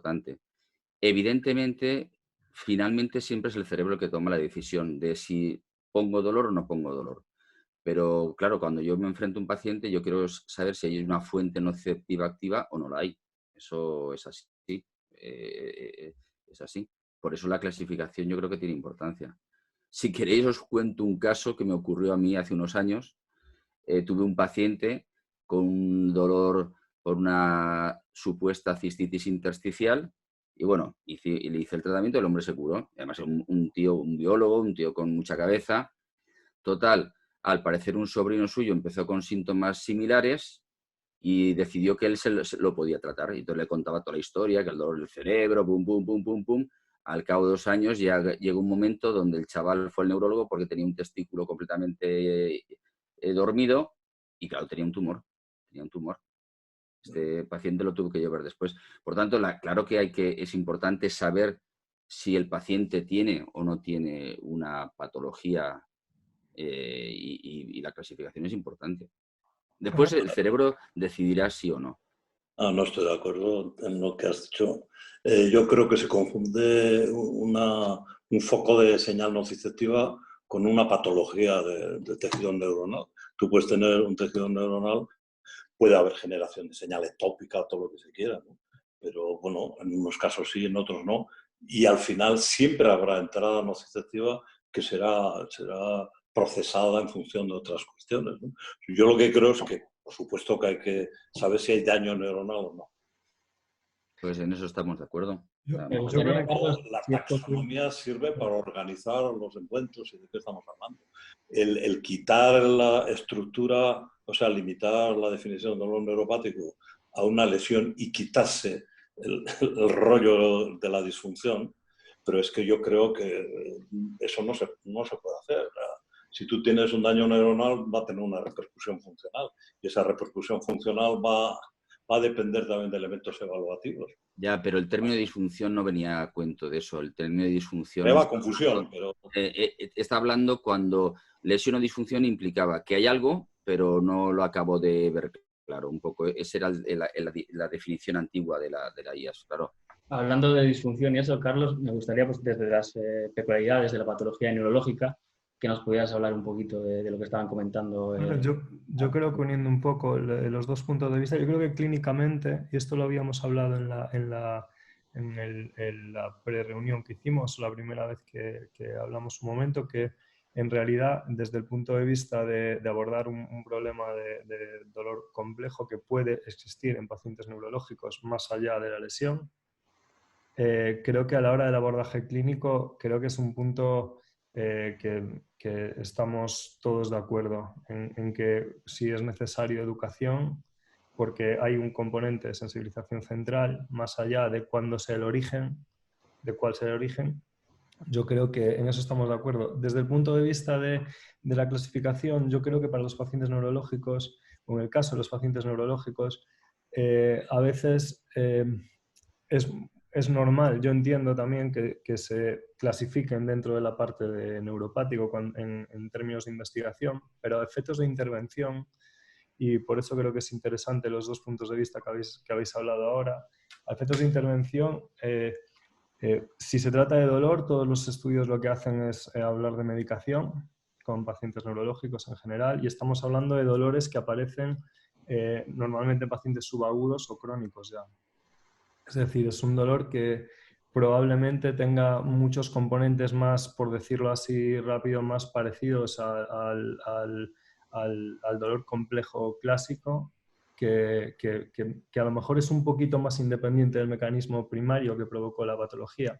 importante. Evidentemente, finalmente siempre es el cerebro el que toma la decisión de si pongo dolor o no pongo dolor. Pero claro, cuando yo me enfrento a un paciente, yo quiero saber si hay una fuente nociceptiva activa o no la hay. Eso es así. Es así. Por eso la clasificación yo creo que tiene importancia. Si queréis, os cuento un caso que me ocurrió a mí hace unos años. Tuve un paciente con un dolor por una supuesta cistitis intersticial y bueno, le hice el tratamiento, el hombre se curó. Además, un tío, un biólogo, un tío con mucha cabeza. Total, al parecer un sobrino suyo empezó con síntomas similares y decidió que él se lo podía tratar. Y entonces le contaba toda la historia, que el dolor del cerebro, pum, pum, pum, pum, pum. Al cabo de 2 años ya llegó un momento donde el chaval fue al neurólogo porque tenía un testículo completamente dormido y claro, tenía un tumor. Tenía un tumor. Este paciente lo tuvo que llevar después. Por tanto, claro que es importante saber si el paciente tiene o no tiene una patología y la clasificación es importante. Después el cerebro decidirá sí o no. No estoy de acuerdo en lo que has dicho. Yo creo que se confunde un foco de señal nociceptiva con una patología de tejido neuronal. Tú puedes tener un tejido neuronal, puede haber generación de señales tópicas, todo lo que se quiera, ¿no? Pero bueno, en unos casos sí, en otros no. Y al final siempre habrá entrada nociceptiva que será procesada en función de otras cuestiones, ¿no? Yo lo que creo es que, por supuesto, que hay que saber si hay daño neuronal o no. Pues en eso estamos de acuerdo. Me gustaría, Carlos, La si es posible. taxonomía sirve para organizar los encuentros y de qué estamos hablando. El quitar la estructura, o sea, limitar la definición de dolor neuropático a una lesión y quitarse el rollo de la disfunción, pero es que yo creo que eso no se puede hacer. Si tú tienes un daño neuronal, va a tener una repercusión funcional y esa repercusión funcional va a depender también de elementos evaluativos. Ya, pero el término de disfunción no venía a cuento de eso. El término de disfunción Lleva confusión, pero... está hablando cuando lesión o disfunción implicaba que hay algo, pero no lo acabo de ver claro. Un poco, esa era la definición antigua de la IAS, claro. Hablando de disfunción y eso, Carlos, me gustaría, pues, desde las peculiaridades de la patología neurológica, que nos pudieras hablar un poquito de lo que estaban comentando. Bueno, yo creo que uniendo un poco los dos puntos de vista, yo creo que clínicamente, y esto lo habíamos hablado en la pre-reunión que hicimos, la primera vez que hablamos un momento, que en realidad, desde el punto de vista de abordar un problema de dolor complejo que puede existir en pacientes neurológicos más allá de la lesión, creo que a la hora del abordaje clínico, creo que es un punto que estamos todos de acuerdo en que sí es necesario educación, porque hay un componente de sensibilización central, más allá de cuándo sea el origen, de cuál sea el origen. Yo creo que en eso estamos de acuerdo. Desde el punto de vista de la clasificación, yo creo que para los pacientes neurológicos, o en el caso de los pacientes neurológicos, a veces es normal, yo entiendo también que se clasifiquen dentro de la parte de neuropático en términos de investigación, pero a efectos de intervención, y por eso creo que es interesante los dos puntos de vista que habéis hablado ahora, a efectos de intervención, si se trata de dolor, todos los estudios lo que hacen es hablar de medicación con pacientes neurológicos en general, y estamos hablando de dolores que aparecen normalmente en pacientes subagudos o crónicos ya. Es decir, es un dolor que probablemente tenga muchos componentes más, por decirlo así rápido, más parecidos al dolor complejo clásico, que a lo mejor es un poquito más independiente del mecanismo primario que provocó la patología.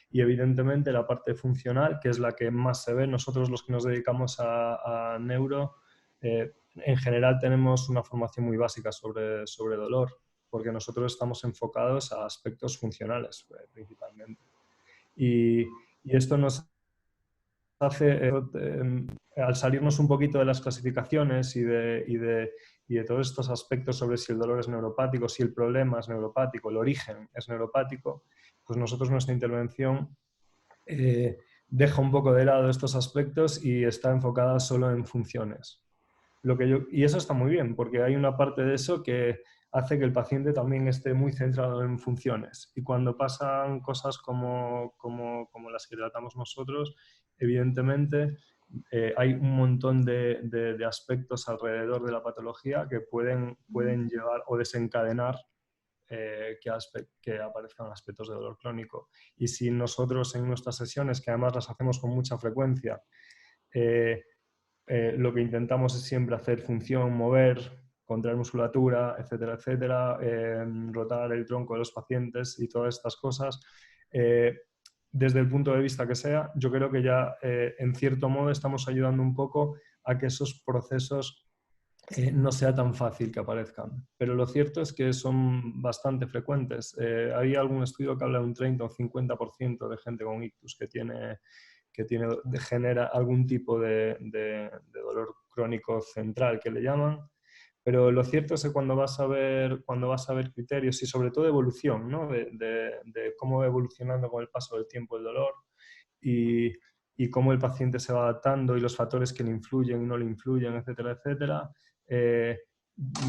Y evidentemente la parte funcional, que es la que más se ve, nosotros los que nos dedicamos a neuro, en general tenemos una formación muy básica sobre dolor, porque nosotros estamos enfocados a aspectos funcionales principalmente. Y esto nos hace, al salirnos un poquito de las clasificaciones y de todos estos aspectos sobre si el dolor es neuropático, si el problema es neuropático, el origen es neuropático, pues nosotros nuestra intervención deja un poco de lado estos aspectos y está enfocada solo en funciones. Y eso está muy bien, porque hay una parte de eso que hace que el paciente también esté muy centrado en funciones. Y cuando pasan cosas como las que tratamos nosotros, evidentemente hay un montón de aspectos alrededor de la patología que pueden llevar o desencadenar que aparezcan aspectos de dolor crónico. Y si nosotros en nuestras sesiones, que además las hacemos con mucha frecuencia, lo que intentamos es siempre hacer función, mover, contraer musculatura, etcétera, etcétera, rotar el tronco de los pacientes y todas estas cosas, desde el punto de vista que sea, yo creo que ya en cierto modo estamos ayudando un poco a que esos procesos no sea tan fácil que aparezcan. Pero lo cierto es que son bastante frecuentes. Hay algún estudio que habla de un 30 o 50% de gente con ictus que genera algún tipo de dolor crónico central que le llaman. Pero lo cierto es que cuando vas a ver criterios y sobre todo evolución, ¿no? de cómo va evolucionando con el paso del tiempo el dolor y cómo el paciente se va adaptando y los factores que le influyen y no le influyen, etcétera, etcétera.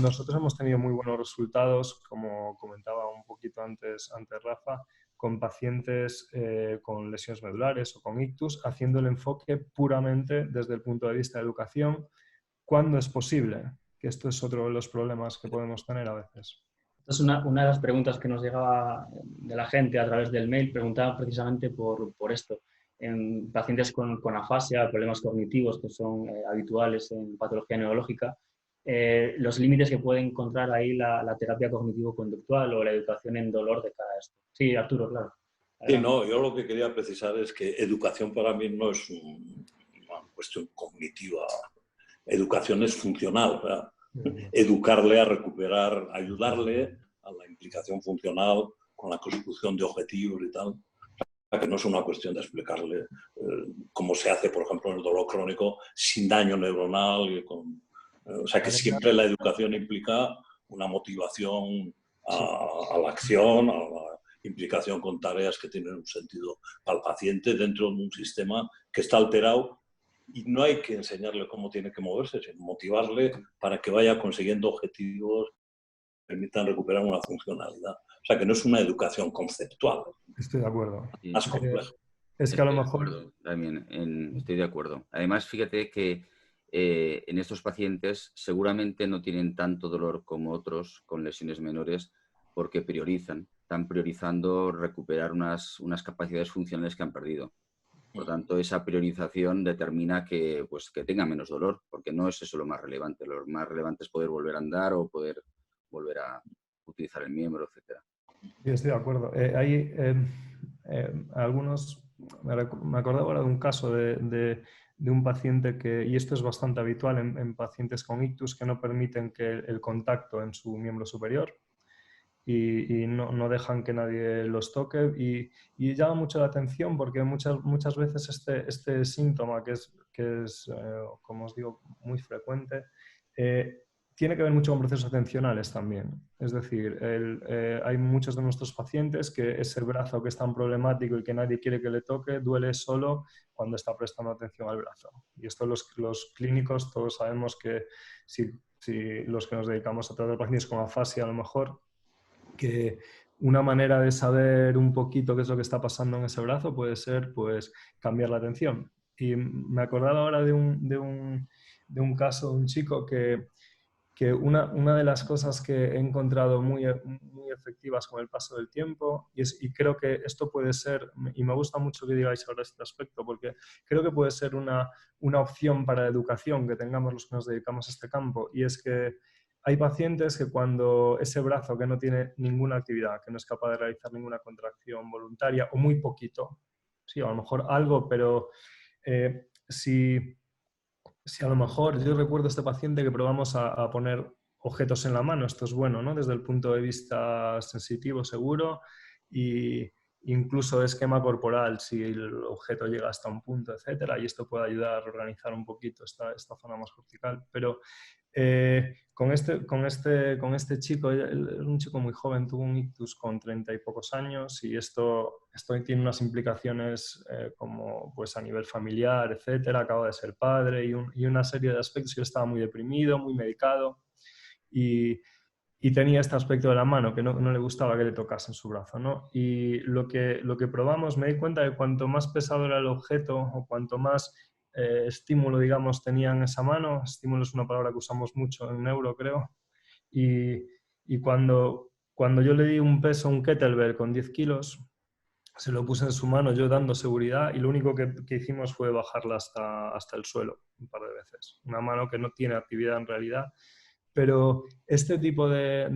Nosotros hemos tenido muy buenos resultados, como comentaba un poquito antes Rafa, con pacientes con lesiones medulares o con ictus, haciendo el enfoque puramente desde el punto de vista de educación, cuando es posible, que esto es otro de los problemas que podemos tener a veces. Entonces, una de las preguntas que nos llegaba de la gente a través del mail preguntaba precisamente por esto. En pacientes con afasia, problemas cognitivos que son habituales en patología neurológica, los límites que puede encontrar ahí la terapia cognitivo-conductual o la educación en dolor de cara a esto. Sí, Arturo, claro. Sí, no, yo lo que quería precisar es que educación para mí no es una cuestión cognitiva. Educación es funcional, ¿verdad? Educarle a recuperar, ayudarle a la implicación funcional con la consecución de objetivos y tal. Que no es una cuestión de explicarle cómo se hace, por ejemplo, en el dolor crónico sin daño neuronal. O sea, que siempre la educación implica una motivación a la acción, a la implicación con tareas que tienen un sentido para el paciente dentro de un sistema que está alterado. Y no hay que enseñarle cómo tiene que moverse, sino motivarle para que vaya consiguiendo objetivos que permitan recuperar una funcionalidad. O sea, que no es una educación conceptual. Estoy de acuerdo. Más complejo. Es que a lo mejor... Estoy de acuerdo. Además, fíjate que en estos pacientes seguramente no tienen tanto dolor como otros con lesiones menores porque están priorizando recuperar unas capacidades funcionales que han perdido. Por lo tanto, esa priorización determina que tenga menos dolor, porque no es eso lo más relevante. Lo más relevante es poder volver a andar o poder volver a utilizar el miembro, etc. Sí, estoy de acuerdo. Hay algunos... Me acordaba ahora de un caso de un paciente y esto es bastante habitual en pacientes con ictus, que no permiten que el contacto en su miembro superior y no dejan que nadie los toque y llama mucho la atención porque muchas veces este síntoma que es como os digo, muy frecuente, tiene que ver mucho con procesos atencionales también. Es decir, hay muchos de nuestros pacientes que ese brazo que es tan problemático y que nadie quiere que le toque, duele solo cuando está prestando atención al brazo. Y esto los clínicos todos sabemos que si los que nos dedicamos a tratar pacientes con afasia, a lo mejor, que una manera de saber un poquito qué es lo que está pasando en ese brazo puede ser pues cambiar la atención. Y me acordaba ahora de un caso de un chico que una de las cosas que he encontrado muy efectivas con el paso del tiempo, y creo que esto puede ser, y me gusta mucho que digáis ahora este aspecto, porque creo que puede ser una opción para la educación que tengamos los que nos dedicamos a este campo, y es que hay pacientes que cuando ese brazo que no tiene ninguna actividad, que no es capaz de realizar ninguna contracción voluntaria, o muy poquito, sí, a lo mejor algo, pero si a lo mejor yo recuerdo a este paciente que probamos a poner objetos en la mano, esto es bueno, ¿no? Desde el punto de vista sensitivo, seguro, y incluso de esquema corporal, si el objeto llega hasta un punto, etcétera, y esto puede ayudar a reorganizar un poquito esta zona más cortical. Pero con este chico, él es un chico muy joven, tuvo un ictus con 30 y pocos años y esto tiene unas implicaciones como pues a nivel familiar, etcétera, acaba de ser padre y una serie de aspectos. Yo estaba muy deprimido, muy medicado y y tenía este aspecto de la mano, que no le gustaba que le tocasen su brazo, ¿no? Y lo que probamos, me di cuenta de que cuanto más pesado era el objeto o cuanto más estímulo, digamos, tenía en esa mano, estímulo es una palabra que usamos mucho en neuro, creo, y cuando yo le di un peso, un kettlebell con 10 kilos, se lo puse en su mano, yo dando seguridad, y lo único que hicimos fue bajarla hasta el suelo un par de veces. Una mano que no tiene actividad en realidad, pero este tipo es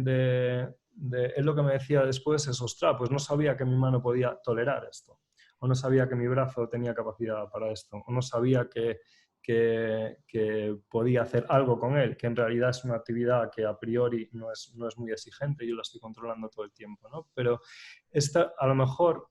lo que me decía después, es, ostras, pues no sabía que mi mano podía tolerar esto, o no sabía que mi brazo tenía capacidad para esto, o no sabía que podía hacer algo con él, que en realidad es una actividad que a priori no es muy exigente, yo la estoy controlando todo el tiempo, ¿no? Pero esta, a lo mejor,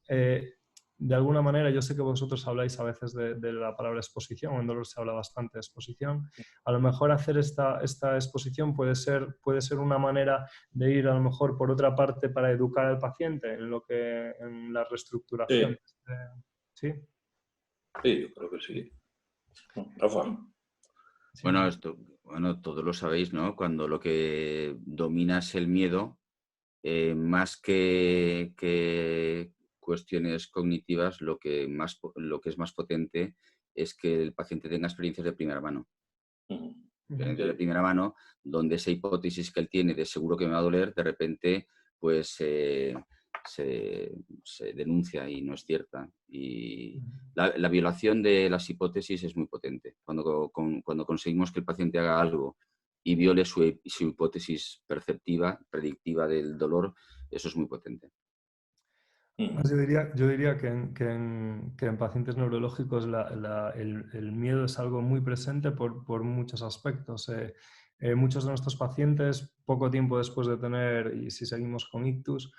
de alguna manera, yo sé que vosotros habláis a veces de la palabra exposición, en dolor se habla bastante de exposición, a lo mejor hacer esta exposición puede ser una manera de ir a lo mejor por otra parte para educar al paciente en la reestructuración. Sí, ¿Sí? sí, yo creo que sí. Rafa. Sí. Bueno, todos lo sabéis, ¿no? Cuando lo que domina es el miedo, más que cuestiones cognitivas, lo que es más potente es que el paciente tenga experiencias de primera mano. Experiencias de primera mano, donde esa hipótesis que él tiene de seguro que me va a doler, de repente, pues se denuncia y no es cierta. Y la violación de las hipótesis es muy potente. Cuando conseguimos que el paciente haga algo y viole su hipótesis perceptiva, predictiva del dolor, eso es muy potente. Yo diría que en pacientes neurológicos el miedo es algo muy presente por muchos aspectos. Muchos de nuestros pacientes, poco tiempo después de tener, y si seguimos con ictus,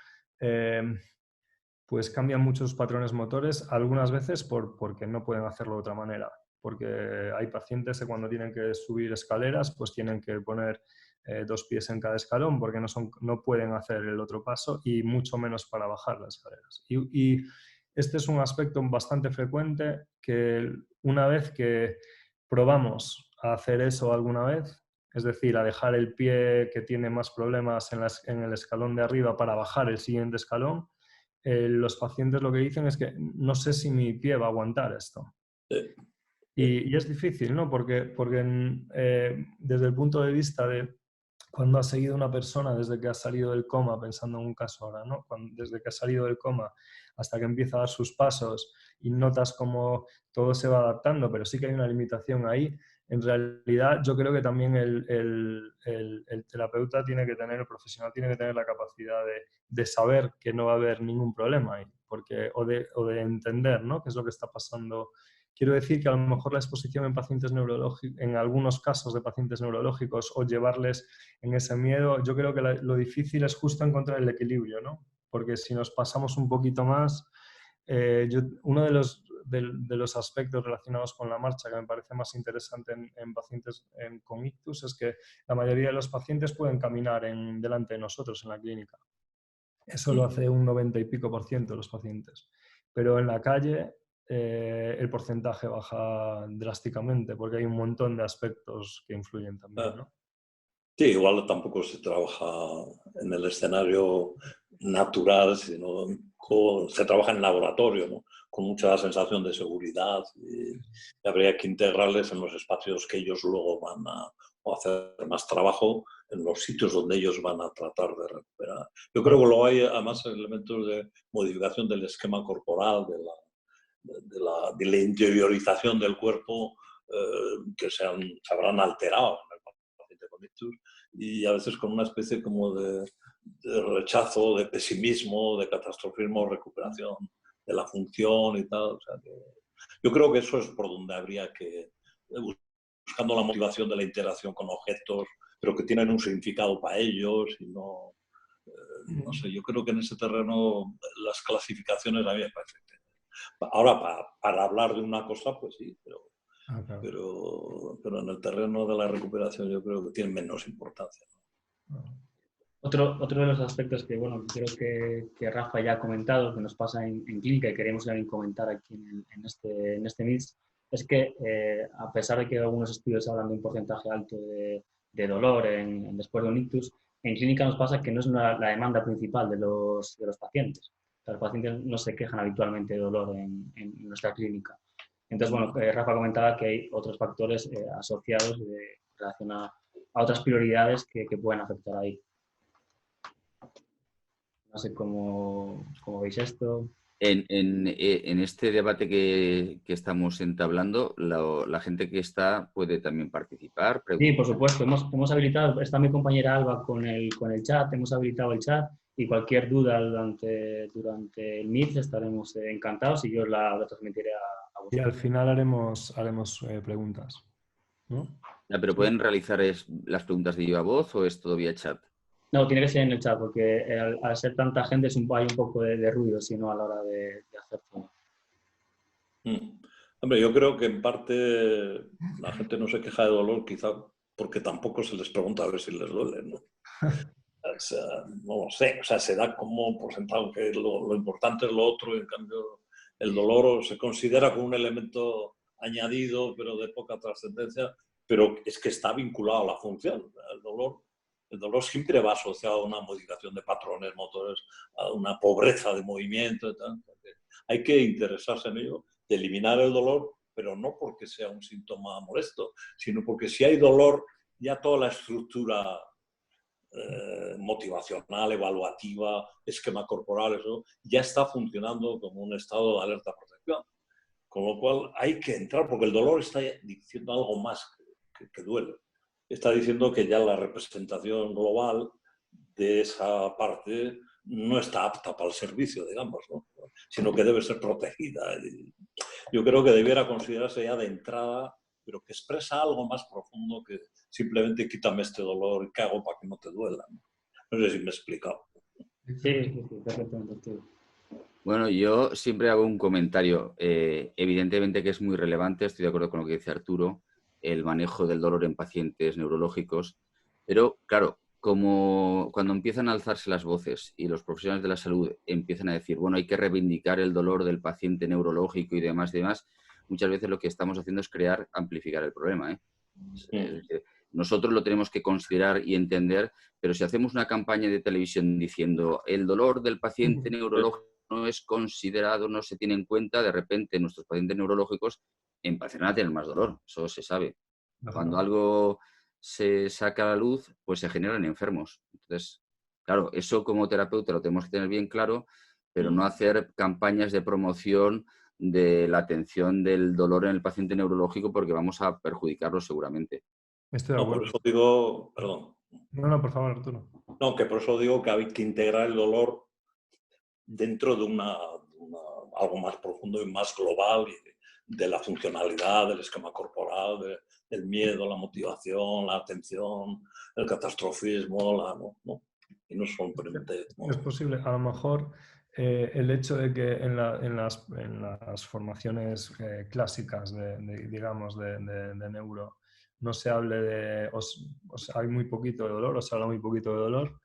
pues cambian muchos patrones motores, algunas veces porque no pueden hacerlo de otra manera. Porque hay pacientes que cuando tienen que subir escaleras, pues tienen que poner 2 pies en cada escalón porque no pueden hacer el otro paso, y mucho menos para bajar las escaleras. Y este es un aspecto bastante frecuente que una vez que probamos a hacer eso alguna vez, es decir, a dejar el pie que tiene más problemas en el escalón de arriba para bajar el siguiente escalón, los pacientes lo que dicen es que no sé si mi pie va a aguantar esto. Y es difícil, ¿no? Porque desde el punto de vista de cuando ha seguido una persona desde que ha salido del coma, pensando en un caso ahora, ¿no? Desde que ha salido del coma hasta que empieza a dar sus pasos y notas cómo todo se va adaptando, pero sí que hay una limitación ahí. En realidad, yo creo que también el terapeuta tiene que tener, el profesional tiene que tener la capacidad de saber que no va a haber ningún problema ahí, o de entender, ¿no?, qué es lo que está pasando. Quiero decir que a lo mejor la exposición en pacientes neurológicos, en algunos casos de pacientes neurológicos, o llevarles en ese miedo, yo creo que lo difícil es justo encontrar el equilibrio, ¿no? Porque si nos pasamos un poquito más, uno de los aspectos relacionados con la marcha que me parece más interesante en pacientes con ictus es que la mayoría de los pacientes pueden caminar delante de nosotros en la clínica. Eso lo hace un 90 y pico % de los pacientes. Pero en la calle el porcentaje baja drásticamente porque hay un montón de aspectos que influyen también, ¿no? Sí, igual tampoco se trabaja en el escenario natural, sino se trabaja en laboratorio, ¿no?, con mucha sensación de seguridad, y habría que integrarles en los espacios que ellos luego van a hacer más trabajo, en los sitios donde ellos van a tratar de recuperar. Yo creo que luego hay además elementos de modificación del esquema corporal, de la interiorización del cuerpo, que se habrán alterado en el paciente con ictus, y a veces con una especie como de rechazo, de pesimismo, de catastrofismo, recuperación de la función y tal. O sea que yo creo que eso es por donde habría que, buscando la motivación de la interacción con objetos, pero que tienen un significado para ellos y no, no sé, yo creo que en ese terreno las clasificaciones a mí me parecen. Ahora, para hablar de una cosa, pues sí, Claro. pero en el terreno de la recuperación yo creo que tiene menos importancia, ¿no? Otro de los aspectos que, bueno, creo que Rafa ya ha comentado, que nos pasa en clínica y queremos también comentar aquí en este MITS, es que a pesar de que algunos estudios hablan de un porcentaje alto de dolor después de un ictus, en clínica nos pasa que no es la demanda principal de los pacientes. O sea, los pacientes no se quejan habitualmente de dolor en nuestra clínica. Entonces, bueno, Rafa comentaba que hay otros factores asociados en relación a otras prioridades que pueden afectar ahí. No sé cómo veis esto. En este debate que estamos entablando, la gente que está puede también participar. Sí, por supuesto. Hemos habilitado, está mi compañera Alba con el chat, hemos habilitado el chat y cualquier duda durante el Meet estaremos encantados y yo la transmitiré a Y vosotros. al final haremos preguntas, ¿no? Pero ¿pueden realizar las preguntas de viva voz o es todo vía chat? No, tiene que ser en el chat porque al ser tanta gente hay un poco de ruido, sino a la hora de hacer todo. Hombre, yo creo que en parte la gente no se queja de dolor quizá porque tampoco se les pregunta a ver si les duele, ¿no? O sea, no lo sé, o sea, se da como por sentado que lo importante es lo otro y en cambio el dolor se considera como un elemento añadido pero de poca trascendencia, pero es que está vinculado a la función. El dolor siempre va asociado a una modificación de patrones motores, a una pobreza de movimiento y tal. Hay que interesarse en ello, de eliminar el dolor, pero no porque sea un síntoma molesto, sino porque si hay dolor, ya toda la estructura motivacional, evaluativa, esquema corporal, eso ya está funcionando como un estado de alerta-protección. Con lo cual hay que entrar, porque el dolor está diciendo algo más que duele. Está diciendo que ya la representación global de esa parte no está apta para el servicio, digamos, ¿no? Sino que debe ser protegida. Yo creo que debiera considerarse ya de entrada, pero que expresa algo más profundo que simplemente quítame este dolor y qué hago para que no te duela. No sé si me he explicado. Sí, perfectamente. Bueno, yo siempre hago un comentario. Evidentemente que es muy relevante, estoy de acuerdo con lo que dice Arturo, el manejo del dolor en pacientes neurológicos, pero claro, como cuando empiezan a alzarse las voces y los profesionales de la salud empiezan a decir, bueno, hay que reivindicar el dolor del paciente neurológico y demás, muchas veces lo que estamos haciendo es amplificar el problema, ¿eh? Es decir, nosotros lo tenemos que considerar y entender, pero si hacemos una campaña de televisión diciendo el dolor del paciente neurológico no es considerado, no se tiene en cuenta, de repente nuestros pacientes neurológicos empezarán a tener más dolor, eso se sabe. Cuando algo se saca a la luz, pues se generan enfermos. Entonces, claro, eso como terapeuta lo tenemos que tener bien claro, pero no hacer campañas de promoción de la atención del dolor en el paciente neurológico porque vamos a perjudicarlo seguramente. Estoy de acuerdo. Por eso digo, perdón. No, por favor, Arturo. No, que por eso digo que hay que integrar el dolor dentro de algo más profundo y más global de la funcionalidad, del esquema corporal, del miedo, la motivación, la atención, el catastrofismo, ¿no? Y no simplemente... Es posible, a lo mejor el hecho de que en las formaciones clásicas digamos, de neuro no se hable de, hay muy poquito de dolor, o se habla muy poquito de dolor,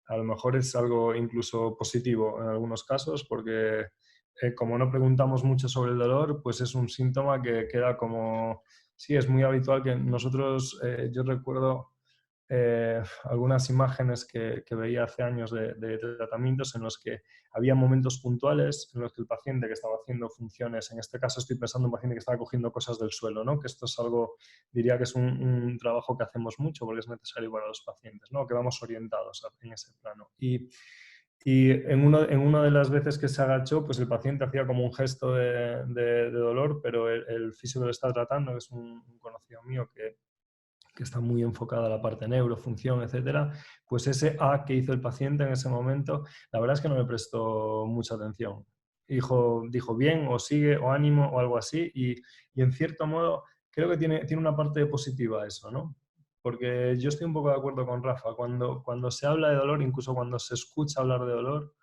a lo mejor es algo incluso positivo en algunos casos, porque como no preguntamos mucho sobre el dolor, pues es un síntoma que queda como... Sí, es muy habitual que nosotros, yo recuerdo algunas imágenes que veía hace años de tratamientos en los que había momentos puntuales en los que el paciente que estaba haciendo funciones, en este caso estoy pensando en un paciente que estaba cogiendo cosas del suelo, ¿no? Que esto es algo, diría que es un trabajo que hacemos mucho porque es necesario para los pacientes, ¿no? Que vamos orientados en ese plano. Y en una de las veces que se agachó, pues el paciente hacía como un gesto de dolor, pero el físico que lo está tratando, que es un conocido mío que está muy enfocada a la parte neuro, función, etcétera, pues ese A que hizo el paciente en ese momento, la verdad es que no me prestó mucha atención. Dijo bien, o sigue, o ánimo, o algo así, y en cierto modo creo que tiene una parte positiva eso, ¿no? Porque yo estoy un poco de acuerdo con Rafa, cuando se habla de dolor, incluso cuando se escucha hablar de dolor,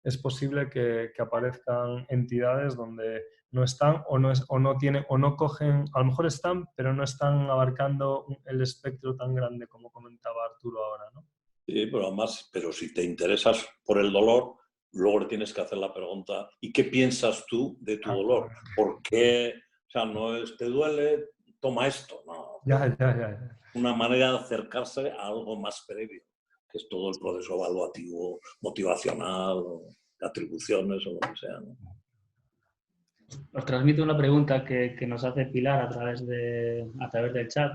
es posible que aparezcan entidades donde no están o no tienen o no cogen, a lo mejor están, pero no están abarcando el espectro tan grande como comentaba Arturo ahora, ¿no? Sí, pero además, pero si te interesas por el dolor, luego le tienes que hacer la pregunta, ¿y qué piensas tú de tu dolor? ¿Por qué? O sea, no es, ¿te duele? Toma esto. No. Ya. Una manera de acercarse a algo más previo, que es todo el proceso evaluativo, motivacional, o de atribuciones o lo que sea, ¿no? Os transmito una pregunta que nos hace Pilar a través del chat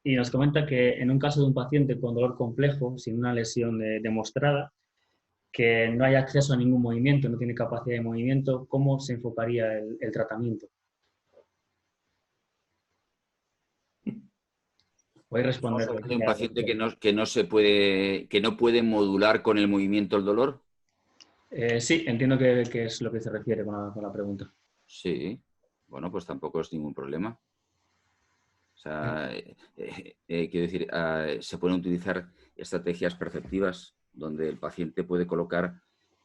y nos comenta que en un caso de un paciente con dolor complejo, sin una lesión demostrada, que no hay acceso a ningún movimiento, no tiene capacidad de movimiento, ¿cómo se enfocaría el tratamiento? Podéis responder. ¿Estamos hablando de un paciente que no puede modular con el movimiento el dolor? Sí, entiendo que es lo que se refiere con la pregunta. Sí, bueno, pues tampoco es ningún problema. O sea, quiero decir, se pueden utilizar estrategias perceptivas donde el paciente puede colocar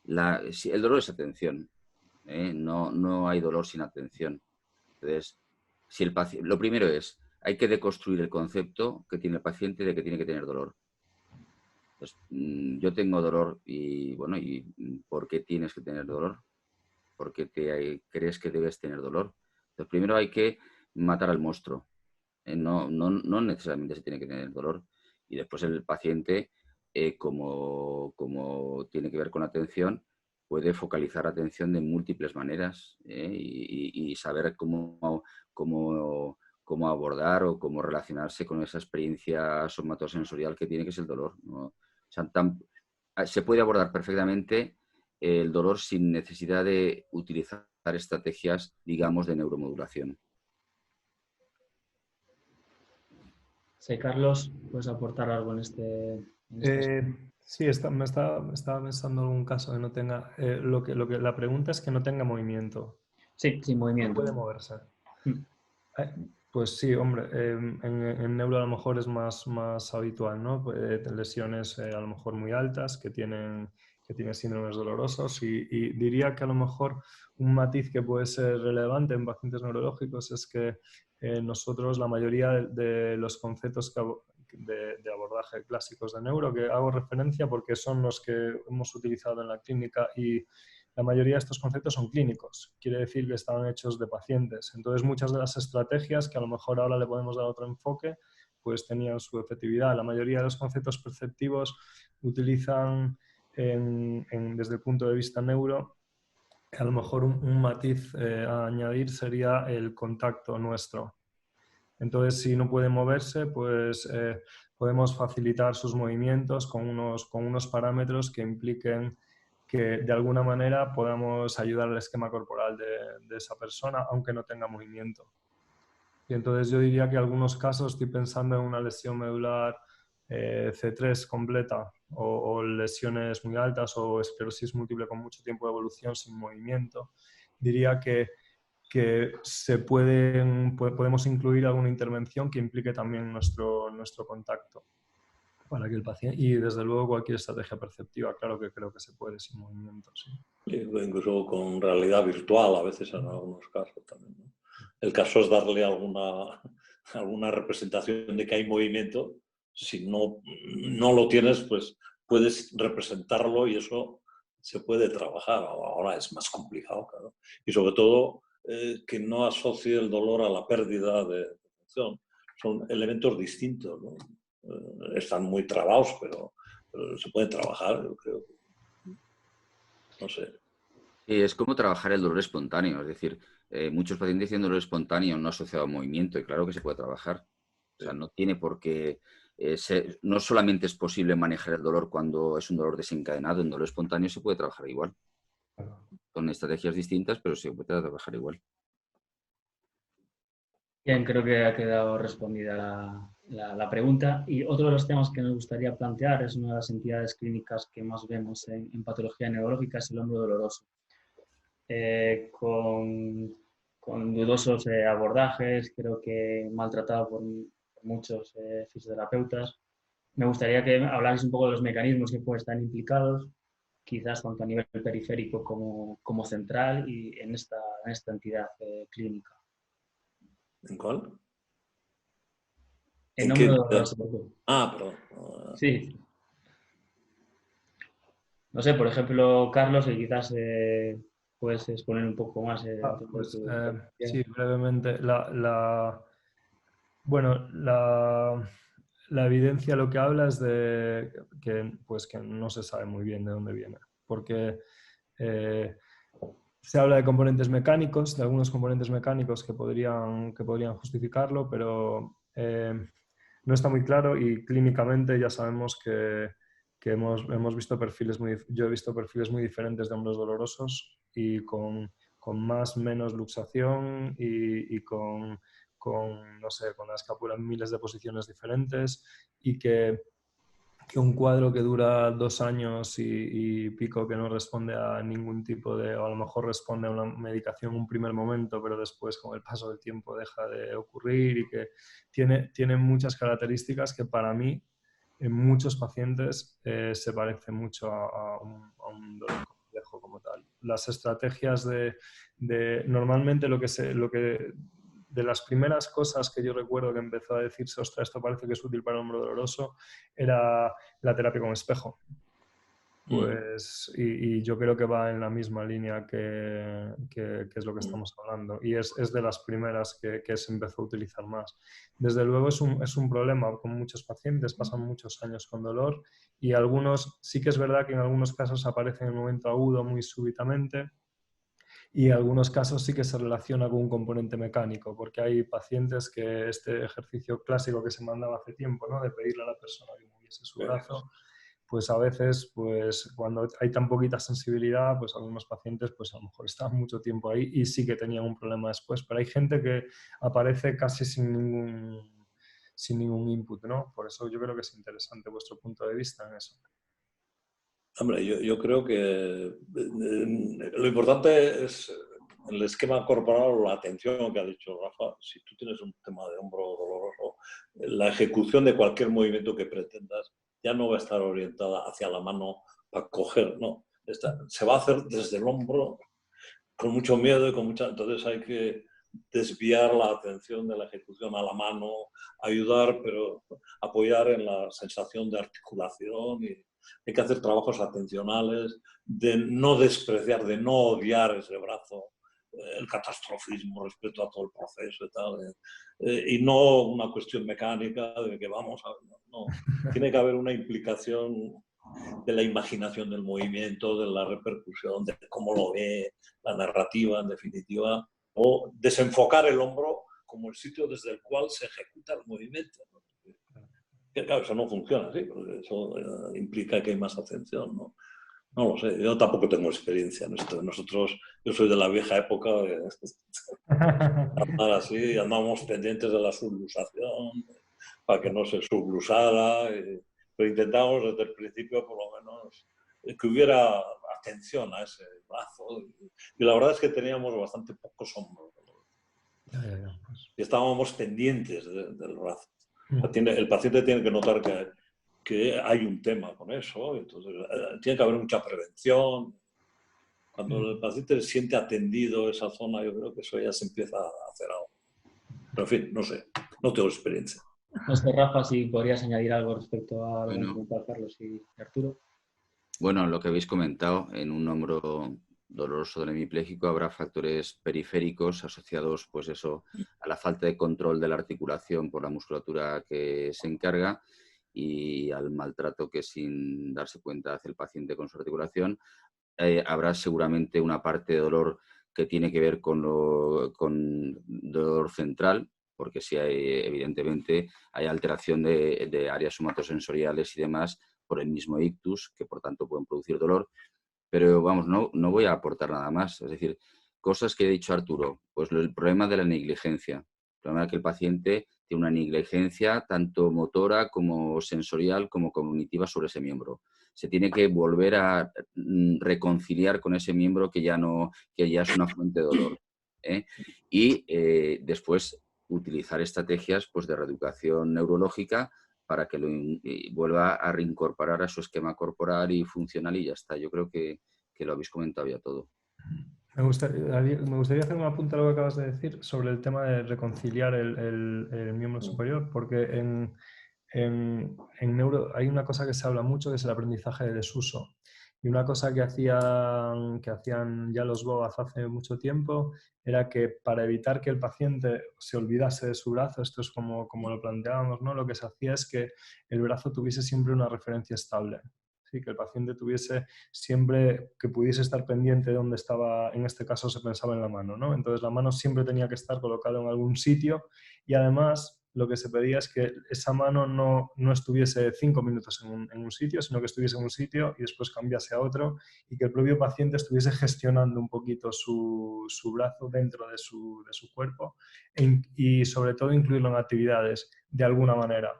el dolor es atención, no hay dolor sin atención. Entonces, si el paciente, lo primero es, hay que deconstruir el concepto que tiene el paciente de que tiene que tener dolor. Pues, yo tengo dolor y, bueno, ¿y por qué tienes que tener dolor? ¿Por qué crees que debes tener dolor? Entonces, primero hay que matar al monstruo. No necesariamente se tiene que tener dolor. Y después el paciente, como tiene que ver con atención, puede focalizar atención de múltiples maneras, y saber cómo abordar o cómo relacionarse con esa experiencia somatosensorial que tiene, que es el dolor, ¿no? O sea, se puede abordar perfectamente el dolor sin necesidad de utilizar estrategias, digamos, de neuromodulación. Sí, Carlos, ¿puedes aportar algo en este Sí, me estaba pensando en algún caso que no tenga... la pregunta es que no tenga movimiento. Sí, sin No movimiento. puede moverse. Mm. Pues sí, hombre, en neuro a lo mejor es más habitual, ¿no? Lesiones a lo mejor muy altas que tienen síndromes dolorosos y diría que a lo mejor un matiz que puede ser relevante en pacientes neurológicos es que nosotros la mayoría de los conceptos de abordaje clásicos de neuro que hago referencia porque son los que hemos utilizado en la clínica y la mayoría de estos conceptos son clínicos, quiere decir que estaban hechos de pacientes. Entonces, muchas de las estrategias que a lo mejor ahora le podemos dar otro enfoque, pues tenían su efectividad. La mayoría de los conceptos perceptivos utilizan, desde el punto de vista neuro, a lo mejor un matiz a añadir sería el contacto nuestro. Entonces, si no puede moverse, pues podemos facilitar sus movimientos con unos parámetros que impliquen que de alguna manera podamos ayudar al esquema corporal de esa persona, aunque no tenga movimiento. Y entonces yo diría que en algunos casos estoy pensando en una lesión medular C3 completa o lesiones muy altas o esclerosis múltiple con mucho tiempo de evolución sin movimiento. Diría que podemos incluir alguna intervención que implique también nuestro contacto para que el paciente, y desde luego cualquier estrategia perceptiva, claro que creo que se puede sin movimiento, sí. Incluso con realidad virtual a veces en algunos casos también, ¿no? El caso es darle alguna representación de que hay movimiento. Si no lo tienes, pues puedes representarlo y eso se puede trabajar. Ahora es más complicado, claro. Y sobre todo que no asocie el dolor a la pérdida de función. Son elementos distintos, ¿no? Están muy trabados, pero se pueden trabajar, yo creo. No sé. Sí, es como trabajar el dolor espontáneo. Es decir, muchos pacientes tienen dolor espontáneo no asociado a movimiento y claro que se puede trabajar. O sea, no tiene por qué no solamente es posible manejar el dolor cuando es un dolor desencadenado, en dolor espontáneo se puede trabajar igual. Con estrategias distintas, pero se puede trabajar igual. Bien, creo que ha quedado respondida la pregunta. Y otro de los temas que nos gustaría plantear es una de las entidades clínicas que más vemos en patología neurológica, es el hombro doloroso. Con dudosos abordajes, creo que maltratado por muchos fisioterapeutas. Me gustaría que hablarais un poco de los mecanismos que pueden estar implicados, quizás tanto a nivel periférico como central y en esta entidad clínica. ¿En cuál? En hombro doloroso. Perdón. Sí. No sé, por ejemplo, Carlos, que quizás puedes exponer un poco más. Sí, brevemente. Bueno, la evidencia lo que habla es de pues, que no se sabe muy bien de dónde viene, porque se habla de componentes mecánicos, de algunos componentes mecánicos que podrían justificarlo, pero no está muy claro, y clínicamente ya sabemos que hemos visto yo he visto perfiles muy diferentes de hombros dolorosos y con más menos luxación y no sé, con la escápula en miles de posiciones diferentes, y que un cuadro que dura 2 años y pico, que no responde a ningún tipo de, o a lo mejor responde a una medicación en un primer momento, pero después con el paso del tiempo deja de ocurrir, y que tiene muchas características que para mí en muchos pacientes se parece mucho a un dolor complejo como tal. Las estrategias normalmente lo que de las primeras cosas que yo recuerdo que empezó a decirse, ostras, esto parece que es útil para el hombro doloroso, era la terapia con espejo. Pues, y yo creo que va en la misma línea que es lo que estamos hablando. Y es de las primeras que se empezó a utilizar más. Desde luego es un problema con muchos pacientes, pasan muchos años con dolor, y algunos, sí que es verdad que en algunos casos aparece en el momento agudo muy súbitamente, y en algunos casos sí que se relaciona con un componente mecánico, porque hay pacientes que este ejercicio clásico que se mandaba hace tiempo, ¿no?, de pedirle a la persona que moviese su brazo, pues a veces, pues cuando hay tan poquita sensibilidad, pues algunos pacientes pues a lo mejor estaban mucho tiempo ahí y sí que tenían un problema después, pero hay gente que aparece casi sin ningún input, ¿no? Por eso yo creo que es interesante vuestro punto de vista en eso. Hombre, yo creo que lo importante es el esquema corporal o la atención que ha dicho Rafa. Si tú tienes un tema de hombro doloroso, la ejecución de cualquier movimiento que pretendas ya no va a estar orientada hacia la mano para coger, no. Se va a hacer desde el hombro con mucho miedo y con mucha... Entonces hay que desviar la atención de la ejecución a la mano, ayudar, pero apoyar en la sensación de articulación, y hay que hacer trabajos atencionales, de no despreciar, de no odiar ese brazo, el catastrofismo respecto a todo el proceso y tal, y no una cuestión mecánica de que vamos a... No, tiene que haber una implicación de la imaginación del movimiento, de la repercusión, de cómo lo ve, la narrativa, en definitiva, o desenfocar el hombro como el sitio desde el cual se ejecuta el movimiento, ¿no? Que claro, eso no funciona así, porque eso implica que hay más atención, ¿no? No lo sé, yo tampoco tengo experiencia en esto. Yo soy de la vieja época de andar así, andamos pendientes de la subluxación, para que no se subluxara, pero intentamos desde el principio por lo menos que hubiera atención a ese brazo, y la verdad es que teníamos bastante pocos hombros, Pues. y estábamos pendientes del brazo. El paciente tiene que notar que hay un tema con eso, entonces tiene que haber mucha prevención. Cuando el paciente se siente atendido esa zona, yo creo que eso ya se empieza a hacer algo. Pero en fin, no sé, no tengo experiencia. No sé, Rafa, si podrías añadir algo respecto a lo que han Bueno, comentado Carlos y Arturo. bueno, lo que habéis comentado, en un hombro doloroso del hemipléjico habrá factores periféricos asociados, pues eso, a la falta de control de la articulación por la musculatura que se encarga y al maltrato que, sin darse cuenta, hace el paciente con su articulación. Habrá seguramente una parte de dolor que tiene que ver con dolor central, porque si hay, evidentemente, hay alteración de áreas somatosensoriales y demás por el mismo ictus, que por tanto pueden producir dolor. Pero vamos, no voy a aportar nada más. Es decir, cosas que ha dicho Arturo, pues el problema de la negligencia. El problema de que el paciente tiene una negligencia tanto motora como sensorial como cognitiva sobre ese miembro. Se tiene que volver a reconciliar con ese miembro que ya es una fuente de dolor, ¿eh? Y después utilizar estrategias, pues, de reeducación neurológica para que lo vuelva a reincorporar a su esquema corporal y funcional, y ya está. Yo creo que lo habéis comentado ya todo. Me gustaría hacer un apunte a lo que acabas de decir sobre el tema de reconciliar el miembro superior, porque en neuro hay una cosa que se habla mucho, que es el aprendizaje de desuso. Y una cosa que hacían ya los BOAZ hace mucho tiempo era que para evitar que el paciente se olvidase de su brazo, esto es como lo planteábamos, ¿no? Lo que se hacía es que el brazo tuviese siempre una referencia estable. ¿Sí? Que el paciente tuviese siempre, que pudiese estar pendiente de dónde estaba, en este caso se pensaba en la mano, ¿no? Entonces la mano siempre tenía que estar colocada en algún sitio y además lo que se pedía es que esa mano no estuviese 5 minutos en un sitio, sino que estuviese en un sitio y después cambiase a otro y que el propio paciente estuviese gestionando un poquito su brazo dentro de su cuerpo y sobre todo incluirlo en actividades de alguna manera.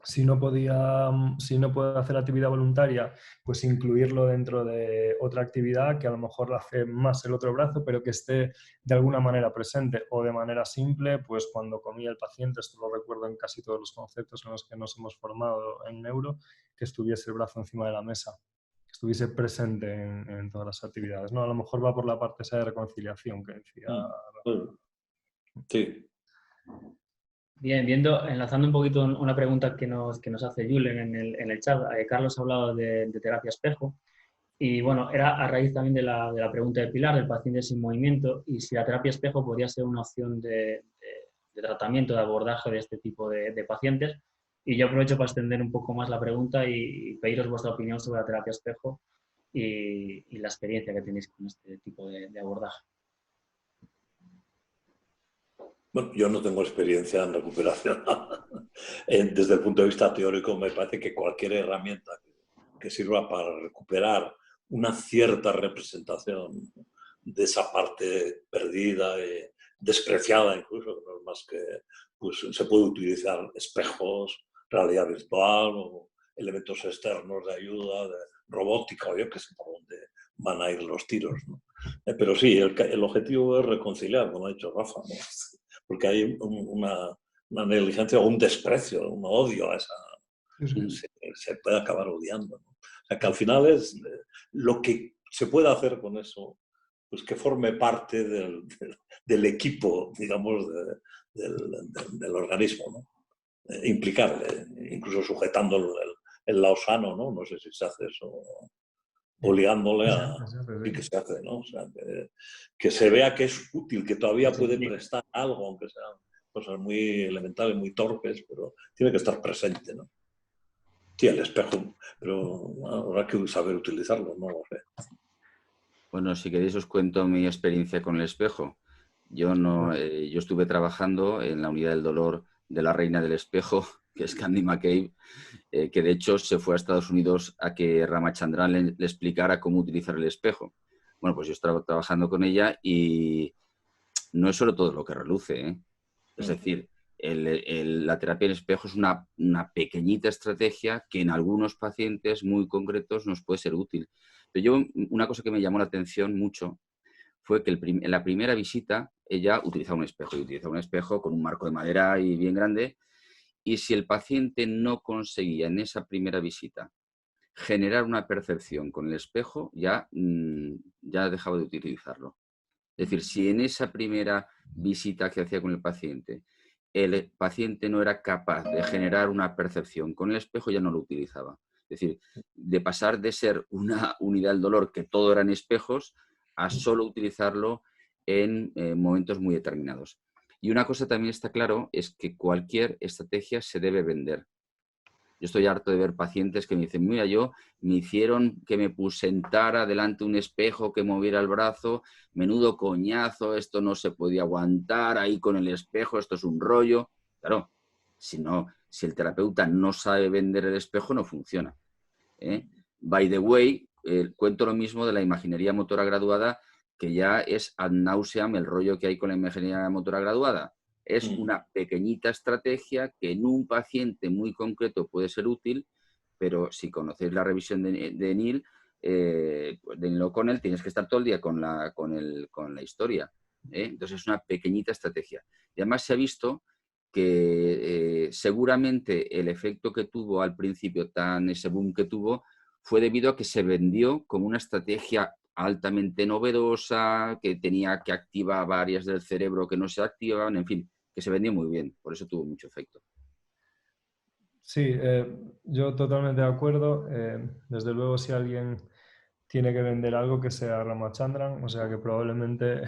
Si no puede hacer actividad voluntaria, pues incluirlo dentro de otra actividad que a lo mejor la hace más el otro brazo, pero que esté de alguna manera presente o de manera simple, pues cuando comía el paciente, esto lo recuerdo en casi todos los conceptos en los que nos hemos formado en neuro, que estuviese el brazo encima de la mesa, que estuviese presente en todas las actividades, ¿no? A lo mejor va por la parte esa de reconciliación que decía. Sí. Bien, enlazando un poquito una pregunta que nos hace Julen en el chat, Carlos ha hablado de terapia espejo y bueno, era a raíz también de la pregunta de Pilar, del paciente sin movimiento, y si la terapia espejo podría ser una opción de tratamiento, de abordaje de este tipo de pacientes. Y yo aprovecho para extender un poco más la pregunta y pediros vuestra opinión sobre la terapia espejo y la experiencia que tenéis con este tipo de abordaje. Bueno, yo no tengo experiencia en recuperación. Desde el punto de vista teórico, me parece que cualquier herramienta que sirva para recuperar una cierta representación de esa parte perdida, despreciada incluso, no es más que pues, se puede utilizar espejos, realidad virtual o elementos externos de ayuda, de robótica o yo qué sé por dónde van a ir los tiros, ¿no? Pero sí, el objetivo es reconciliar, como ha dicho Rafa, ¿no? Porque hay una negligencia o un desprecio, un odio a esa... Se puede acabar odiando, ¿no? O sea, que al final es lo que se puede hacer con eso, pues que forme parte del equipo, digamos, del organismo, ¿no? Implicarle, incluso sujetando el lausano, ¿no? No sé si se hace eso, obligándole a... Sí que se hace, ¿no? O sea, que se vea que es útil, que todavía puede prestar algo, aunque sean cosas muy elementales, muy torpes, pero tiene que estar presente, ¿no? Sí, el espejo, pero habrá que saber utilizarlo, no lo sé. Bueno, si queréis os cuento mi experiencia con el espejo. Yo estuve trabajando en la unidad del dolor de la reina del espejo, que es Candy McCabe, que de hecho se fue a Estados Unidos a que Ramachandran le explicara cómo utilizar el espejo. Bueno, pues yo estaba trabajando con ella y no es solo todo lo que reluce, ¿eh? Es decir, la terapia en espejo es una pequeñita estrategia que en algunos pacientes muy concretos nos puede ser útil. Pero una cosa que me llamó la atención mucho fue que en la primera visita ella utilizaba un espejo con un marco de madera y bien grande, y si el paciente no conseguía en esa primera visita generar una percepción con el espejo, ya dejaba de utilizarlo. Es decir, si en esa primera visita que hacía con el paciente no era capaz de generar una percepción con el espejo, ya no lo utilizaba. Es decir, de pasar de ser una unidad del dolor que todo eran espejos a solo utilizarlo en momentos muy determinados. Y una cosa también está claro, es que cualquier estrategia se debe vender. Yo estoy harto de ver pacientes que me dicen, mira, me hicieron que me sentara delante de un espejo, que moviera el brazo, menudo coñazo, esto no se podía aguantar, ahí con el espejo, esto es un rollo. Claro, si el terapeuta no sabe vender el espejo, no funciona. By the way, cuento lo mismo de la imaginería motora graduada, que ya es ad nauseam el rollo que hay con la imaginería motora graduada. Es una pequeñita estrategia que en un paciente muy concreto puede ser útil, pero si conocéis la revisión de Neil, de Neil O'Connell, tienes que estar todo el día con la historia. Entonces es una pequeñita estrategia. Y además se ha visto que seguramente el efecto que tuvo al principio, ese boom que tuvo, fue debido a que se vendió como una estrategia altamente novedosa, que tenía que activar áreas del cerebro que no se activaban, en fin, que se vendió muy bien, por eso tuvo mucho efecto. Sí, yo totalmente de acuerdo. Desde luego, si alguien tiene que vender algo que sea Ramachandran, o sea que probablemente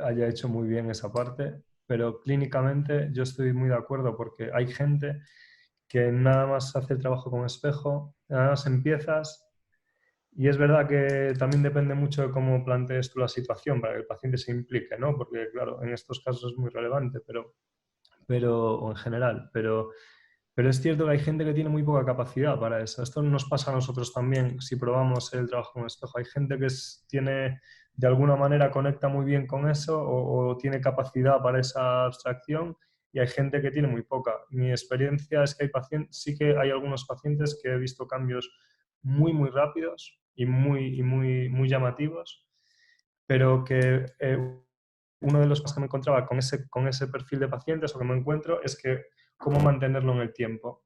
haya hecho muy bien esa parte, pero clínicamente yo estoy muy de acuerdo porque hay gente que nada más hace el trabajo con espejo, nada más empiezas, y es verdad que también depende mucho de cómo plantees tú la situación para que el paciente se implique, ¿no? Porque claro, en estos casos es muy relevante, o en general, pero es cierto que hay gente que tiene muy poca capacidad para eso. Esto nos pasa a nosotros también si probamos el trabajo con espejo. Hay gente que tiene, de alguna manera, conecta muy bien con eso o tiene capacidad para esa abstracción, y hay gente que tiene muy poca. Mi experiencia es que sí que hay algunos pacientes que he visto cambios muy, muy rápidos y muy llamativos, pero que uno de los casos que me encontraba con ese perfil de pacientes, o que me encuentro, es que cómo mantenerlo en el tiempo.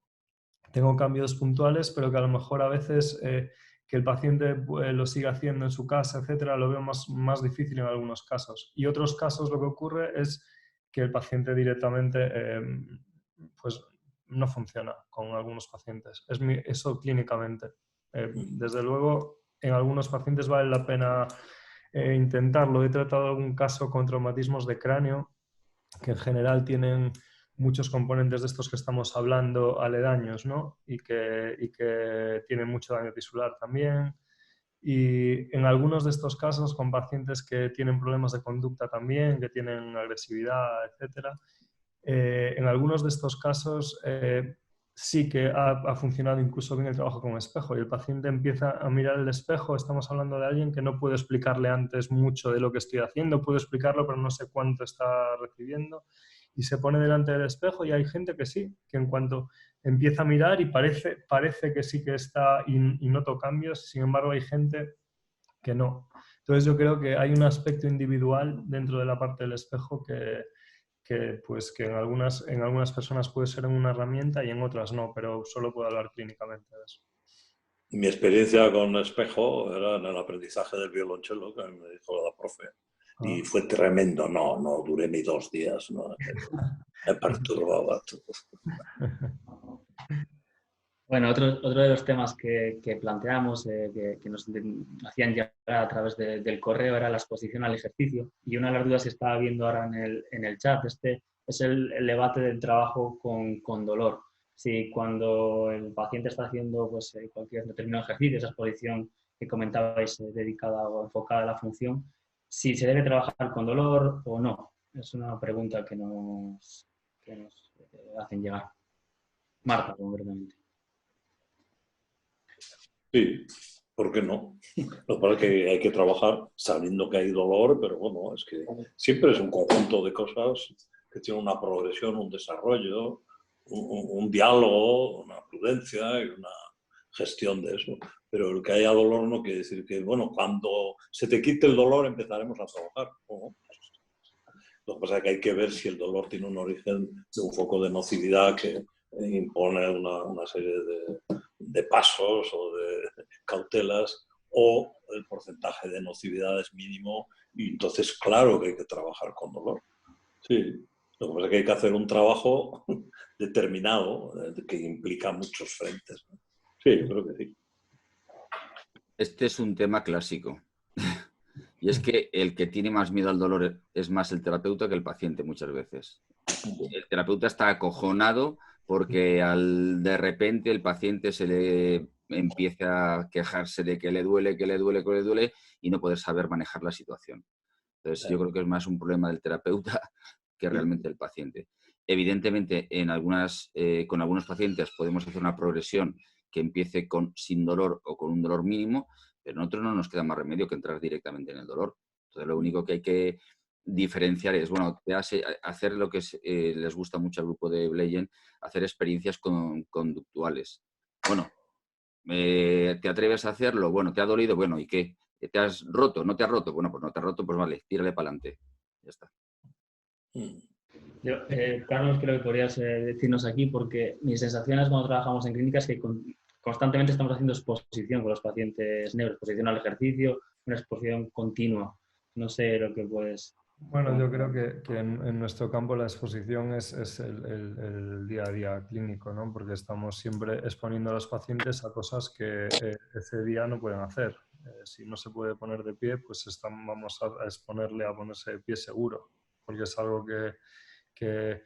Tengo cambios puntuales, pero que a lo mejor a veces que el paciente lo siga haciendo en su casa, etcétera, lo veo más difícil en algunos casos. Y otros casos lo que ocurre es que el paciente directamente pues no funciona con algunos pacientes. Eso clínicamente. Desde luego, en algunos pacientes vale la pena intentarlo. He tratado algún caso con traumatismos de cráneo que en general tienen muchos componentes de estos que estamos hablando aledaños, ¿no? Y que tienen mucho daño tisular también. Y en algunos de estos casos, con pacientes que tienen problemas de conducta también, que tienen agresividad, etcétera, en algunos de estos casos sí que ha funcionado incluso bien el trabajo con espejo, y el paciente empieza a mirar el espejo. Estamos hablando de alguien que no puedo explicarle antes mucho de lo que estoy haciendo, puedo explicarlo pero no sé cuánto está recibiendo, y se pone delante del espejo, y hay gente que sí, que en cuanto empieza a mirar y parece que sí que está y noto cambios. Sin embargo, hay gente que no. Entonces yo creo que hay un aspecto individual dentro de la parte del espejo pues, que en algunas personas puede ser una herramienta y en otras no, pero solo puedo hablar clínicamente de eso. Mi experiencia con espejo era en el aprendizaje del violonchelo, que me dijo la profe, y fue tremendo. No duré ni 2 días, ¿no? Me perturbaba todo. Bueno, otro de los temas que planteamos, que nos hacían llegar a través del correo, era la exposición al ejercicio. Y una de las dudas que estaba viendo ahora en el chat es el debate del trabajo con dolor. Si cuando el paciente está haciendo pues, cualquier determinado ejercicio, esa exposición que comentabais dedicada o enfocada a la función, si se debe trabajar con dolor o no. Es una pregunta que nos hacen llegar. Marta, concretamente. Sí, ¿por qué no? Lo que pasa es que hay que trabajar sabiendo que hay dolor, pero bueno, es que siempre es un conjunto de cosas que tiene una progresión, un desarrollo, un diálogo, una prudencia y una gestión de eso. Pero el que haya dolor no quiere decir que, bueno, cuando se te quite el dolor empezaremos a trabajar. No. Lo que pasa es que hay que ver si el dolor tiene un origen de un foco de nocividad que impone una serie de pasos o de cautelas, o el porcentaje de nocividad es mínimo, y entonces claro que hay que trabajar con dolor. Sí, lo que pasa es que hay que hacer un trabajo determinado que implica muchos frentes. Sí, creo que sí. Este es un tema clásico. Y es que el que tiene más miedo al dolor es más el terapeuta que el paciente muchas veces. El terapeuta está acojonado porque de repente el paciente se le empieza a quejarse de que le duele, y no poder saber manejar la situación. Entonces yo creo que es más un problema del terapeuta que realmente del paciente. Evidentemente, con algunos pacientes podemos hacer una progresión que empiece sin dolor o con un dolor mínimo, pero a nosotros no nos queda más remedio que entrar directamente en el dolor. Entonces lo único que hay que diferenciar es, bueno, hacer lo que les gusta mucho al grupo de Bleyen, hacer experiencias conductuales. Bueno, ¿te atreves a hacerlo? Bueno, ¿te ha dolido? Bueno, ¿y qué? ¿Te has roto? ¿No te has roto? Bueno, pues no te has roto, pues vale, tírale para adelante. Ya está. Carlos, creo que podrías decirnos aquí, porque mis sensaciones cuando trabajamos en clínicas es que constantemente estamos haciendo exposición con los pacientes neuro, exposición al ejercicio, una exposición continua. No sé lo que puedes... Bueno, yo creo que en nuestro campo la exposición es el día a día clínico, ¿no? Porque estamos siempre exponiendo a los pacientes a cosas que ese día no pueden hacer. Si no se puede poner de pie, pues vamos a exponerle a ponerse de pie seguro, porque es algo que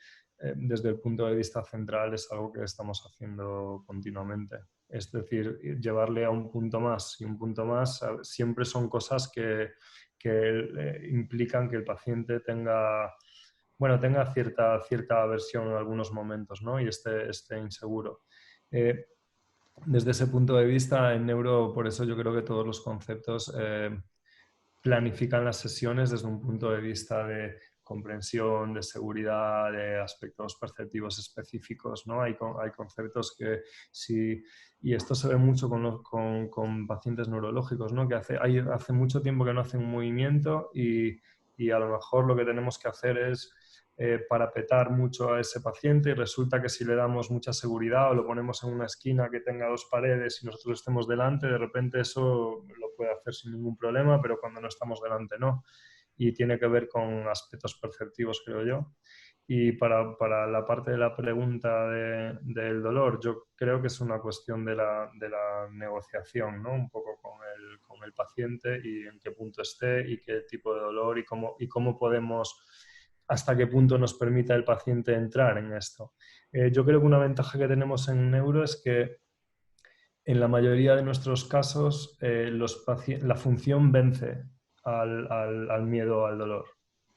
desde el punto de vista central es algo que estamos haciendo continuamente. Es decir, llevarle a un punto más y un punto más siempre son cosas que implican que el paciente tenga cierta aversión en algunos momentos, ¿no? Y esté inseguro. Desde ese punto de vista, en neuro, por eso yo creo que todos los conceptos planifican las sesiones desde un punto de vista de comprensión, de seguridad, de aspectos perceptivos específicos, ¿no? Hay conceptos que sí, y esto se ve mucho con pacientes neurológicos, ¿no? Que hace mucho tiempo que no hacen un movimiento y a lo mejor lo que tenemos que hacer es parapetar mucho a ese paciente y resulta que si le damos mucha seguridad o lo ponemos en una esquina que tenga 2 paredes y nosotros estemos delante, de repente eso lo puede hacer sin ningún problema, pero cuando no estamos delante no. Y tiene que ver con aspectos perceptivos, creo yo. Y para la parte de la pregunta del dolor, yo creo que es una cuestión de la negociación, ¿no? Un poco con el paciente y en qué punto esté y qué tipo de dolor y cómo podemos, hasta qué punto nos permita el paciente entrar en esto. Yo creo que una ventaja que tenemos en neuro es que en la mayoría de nuestros casos la función vence al miedo al dolor.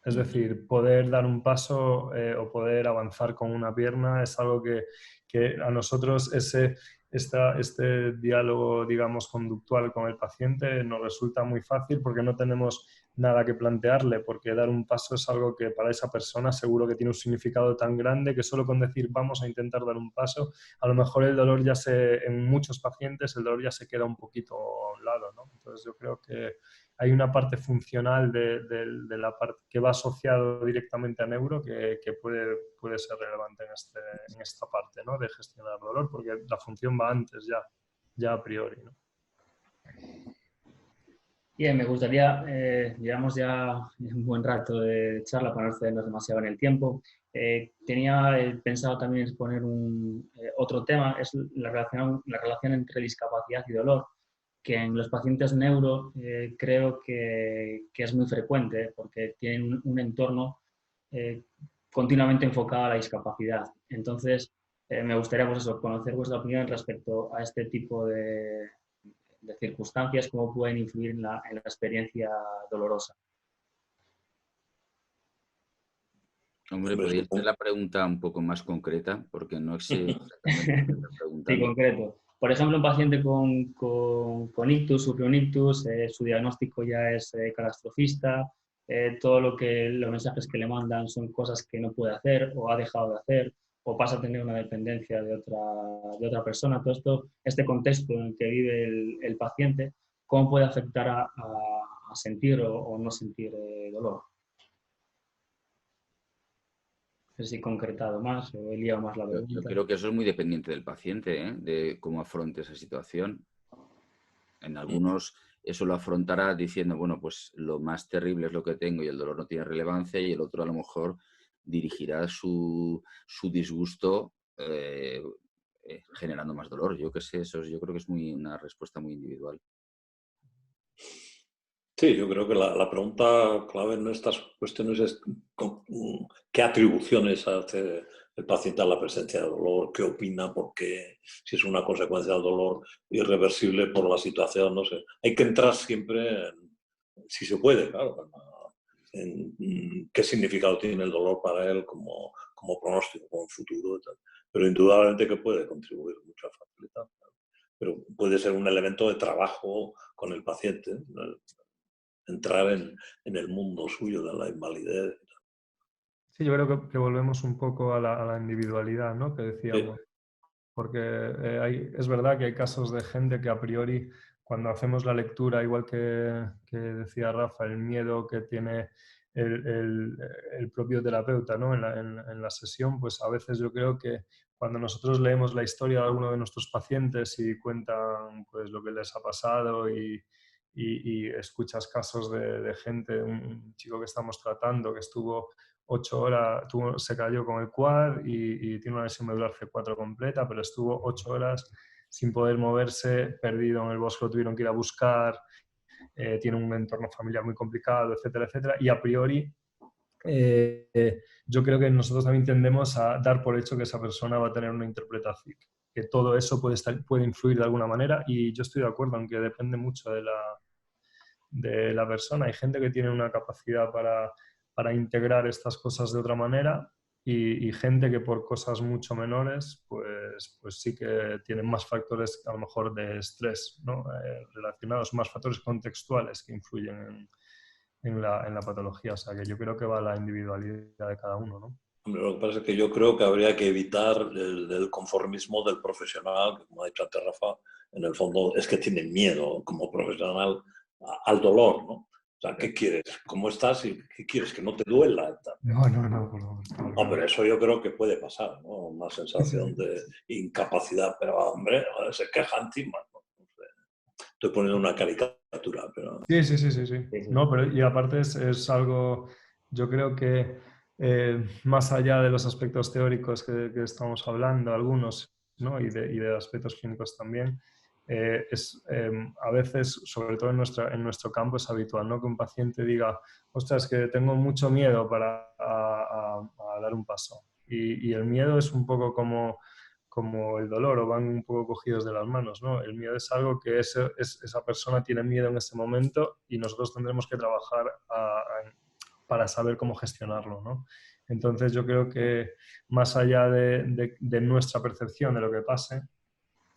Es decir, poder dar un paso o poder avanzar con una pierna es algo que a nosotros este diálogo, digamos, conductual con el paciente nos resulta muy fácil porque no tenemos nada que plantearle, porque dar un paso es algo que para esa persona seguro que tiene un significado tan grande que solo con decir vamos a intentar dar un paso, a lo mejor el dolor en muchos pacientes el dolor ya se queda un poquito a un lado, ¿no? Entonces yo creo que hay una parte funcional de la parte que va asociado directamente a neuro que puede ser relevante en esta parte, ¿no? De gestionar dolor, porque la función va antes ya a priori, ¿no? Bien, me gustaría, llevamos ya un buen rato de charla para no excedernos demasiado en el tiempo. Tenía pensado también exponer otro tema, es la relación entre discapacidad y dolor, que en los pacientes neuro creo que es muy frecuente porque tienen un entorno continuamente enfocado a la discapacidad. Entonces, me gustaría pues eso, conocer vuestra opinión respecto a este tipo de circunstancias, cómo pueden influir en la experiencia dolorosa. Hombre, podría ser la pregunta un poco más concreta, porque no sé exactamente lo que estás preguntando. Sí, concreto. Por ejemplo, un paciente con ictus, sufre un ictus, su diagnóstico ya es catastrofista, todo los mensajes que le mandan son cosas que no puede hacer o ha dejado de hacer, o pasa a tener una dependencia de otra persona. Todo esto, este contexto en el que vive el paciente, ¿cómo puede afectar a sentir o no sentir dolor? No sé si he concretado más o he liado más la pregunta. Yo creo que eso es muy dependiente del paciente, ¿eh? De cómo afronte esa situación. En algunos eso lo afrontará diciendo, bueno, pues lo más terrible es lo que tengo y el dolor no tiene relevancia, y el otro a lo mejor dirigirá su disgusto generando más dolor. Yo qué sé, yo creo que es una respuesta muy individual. Sí, yo creo que la pregunta clave en estas cuestiones es qué atribuciones hace el paciente a la presencia de dolor, qué opina, por qué, si es una consecuencia del dolor irreversible por la situación, no sé. Hay que entrar siempre, si se puede, claro, en qué significado tiene el dolor para él como pronóstico, como futuro, y tal. Pero indudablemente que puede contribuir mucho a facilitar. Pero puede ser un elemento de trabajo con el paciente, ¿no? Entrar en el mundo suyo de la invalidez. Sí, yo creo que volvemos un poco a la individualidad, ¿no? Que decíamos. Sí. Porque es verdad que hay casos de gente que a priori, cuando hacemos la lectura, igual que decía Rafa, el miedo que tiene el propio terapeuta, ¿no? en la sesión, pues a veces yo creo que cuando nosotros leemos la historia de alguno de nuestros pacientes y cuentan pues, lo que les ha pasado y escuchas casos de gente, un chico que estamos tratando que estuvo 8 horas, se cayó con el quad y tiene una lesión medular C4 completa, pero estuvo 8 horas sin poder moverse, perdido en el bosque, lo tuvieron que ir a buscar tiene un entorno familiar muy complicado, etcétera, etcétera, y a priori yo creo que nosotros también tendemos a dar por hecho que esa persona va a tener una interpretación, que todo eso puede influir de alguna manera, y yo estoy de acuerdo, aunque depende mucho de la persona. Hay gente que tiene una capacidad para integrar estas cosas de otra manera y gente que por cosas mucho menores pues sí que tienen más factores a lo mejor de estrés, ¿no? Relacionados, más factores contextuales que influyen en la patología. O sea que yo creo que va a la individualidad de cada uno, ¿no? Lo que pasa es que yo creo que habría que evitar el conformismo del profesional, que como ha dicho antes Rafa, en el fondo es que tiene miedo como profesional al dolor, ¿no? O sea, ¿qué quieres? ¿Cómo estás y qué quieres? ¿Que no te duela? No, por favor. Hombre, eso yo creo que puede pasar, ¿no? Una sensación de incapacidad, pero hombre, se queja encima, ¿no? Estoy poniendo una caricatura, pero... Sí. No, pero y aparte es algo, yo creo que más allá de los aspectos teóricos que estamos hablando, algunos, ¿no? y de aspectos clínicos también, a veces, sobre todo en nuestro campo, es habitual, ¿no? Que un paciente diga, ostras, que tengo mucho miedo para a dar un paso. Y el miedo es un poco como el dolor, o van un poco cogidos de las manos, ¿no? El miedo es algo que esa persona tiene miedo en ese momento y nosotros tendremos que trabajar para saber cómo gestionarlo, ¿no? Entonces yo creo que más allá de nuestra percepción de lo que pase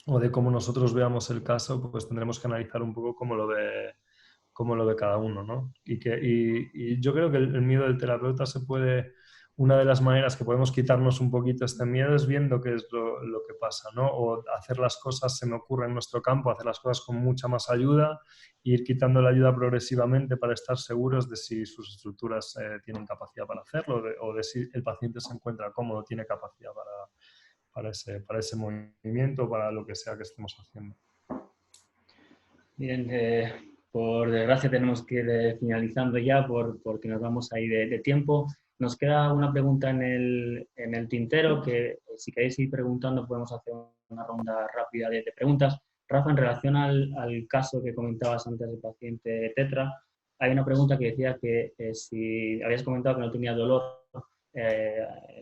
o de cómo nosotros veamos el caso, pues tendremos que analizar un poco cómo lo ve cada uno, ¿no? Y yo creo que el miedo del terapeuta se puede... Una de las maneras que podemos quitarnos un poquito este miedo es viendo qué es lo que pasa, ¿no? O hacer las cosas, se me ocurre en nuestro campo, hacer las cosas con mucha más ayuda, e ir quitando la ayuda progresivamente para estar seguros de si sus estructuras tienen capacidad para hacerlo o de si el paciente se encuentra cómodo, tiene capacidad para ese movimiento, para lo que sea que estemos haciendo. Bien, por desgracia tenemos que ir finalizando ya porque nos vamos a ir de tiempo. Nos queda una pregunta en el tintero que si queréis ir preguntando podemos hacer una ronda rápida de preguntas. Rafa, en relación al caso que comentabas antes del paciente Tetra, hay una pregunta que decía que si habías comentado que no tenía dolor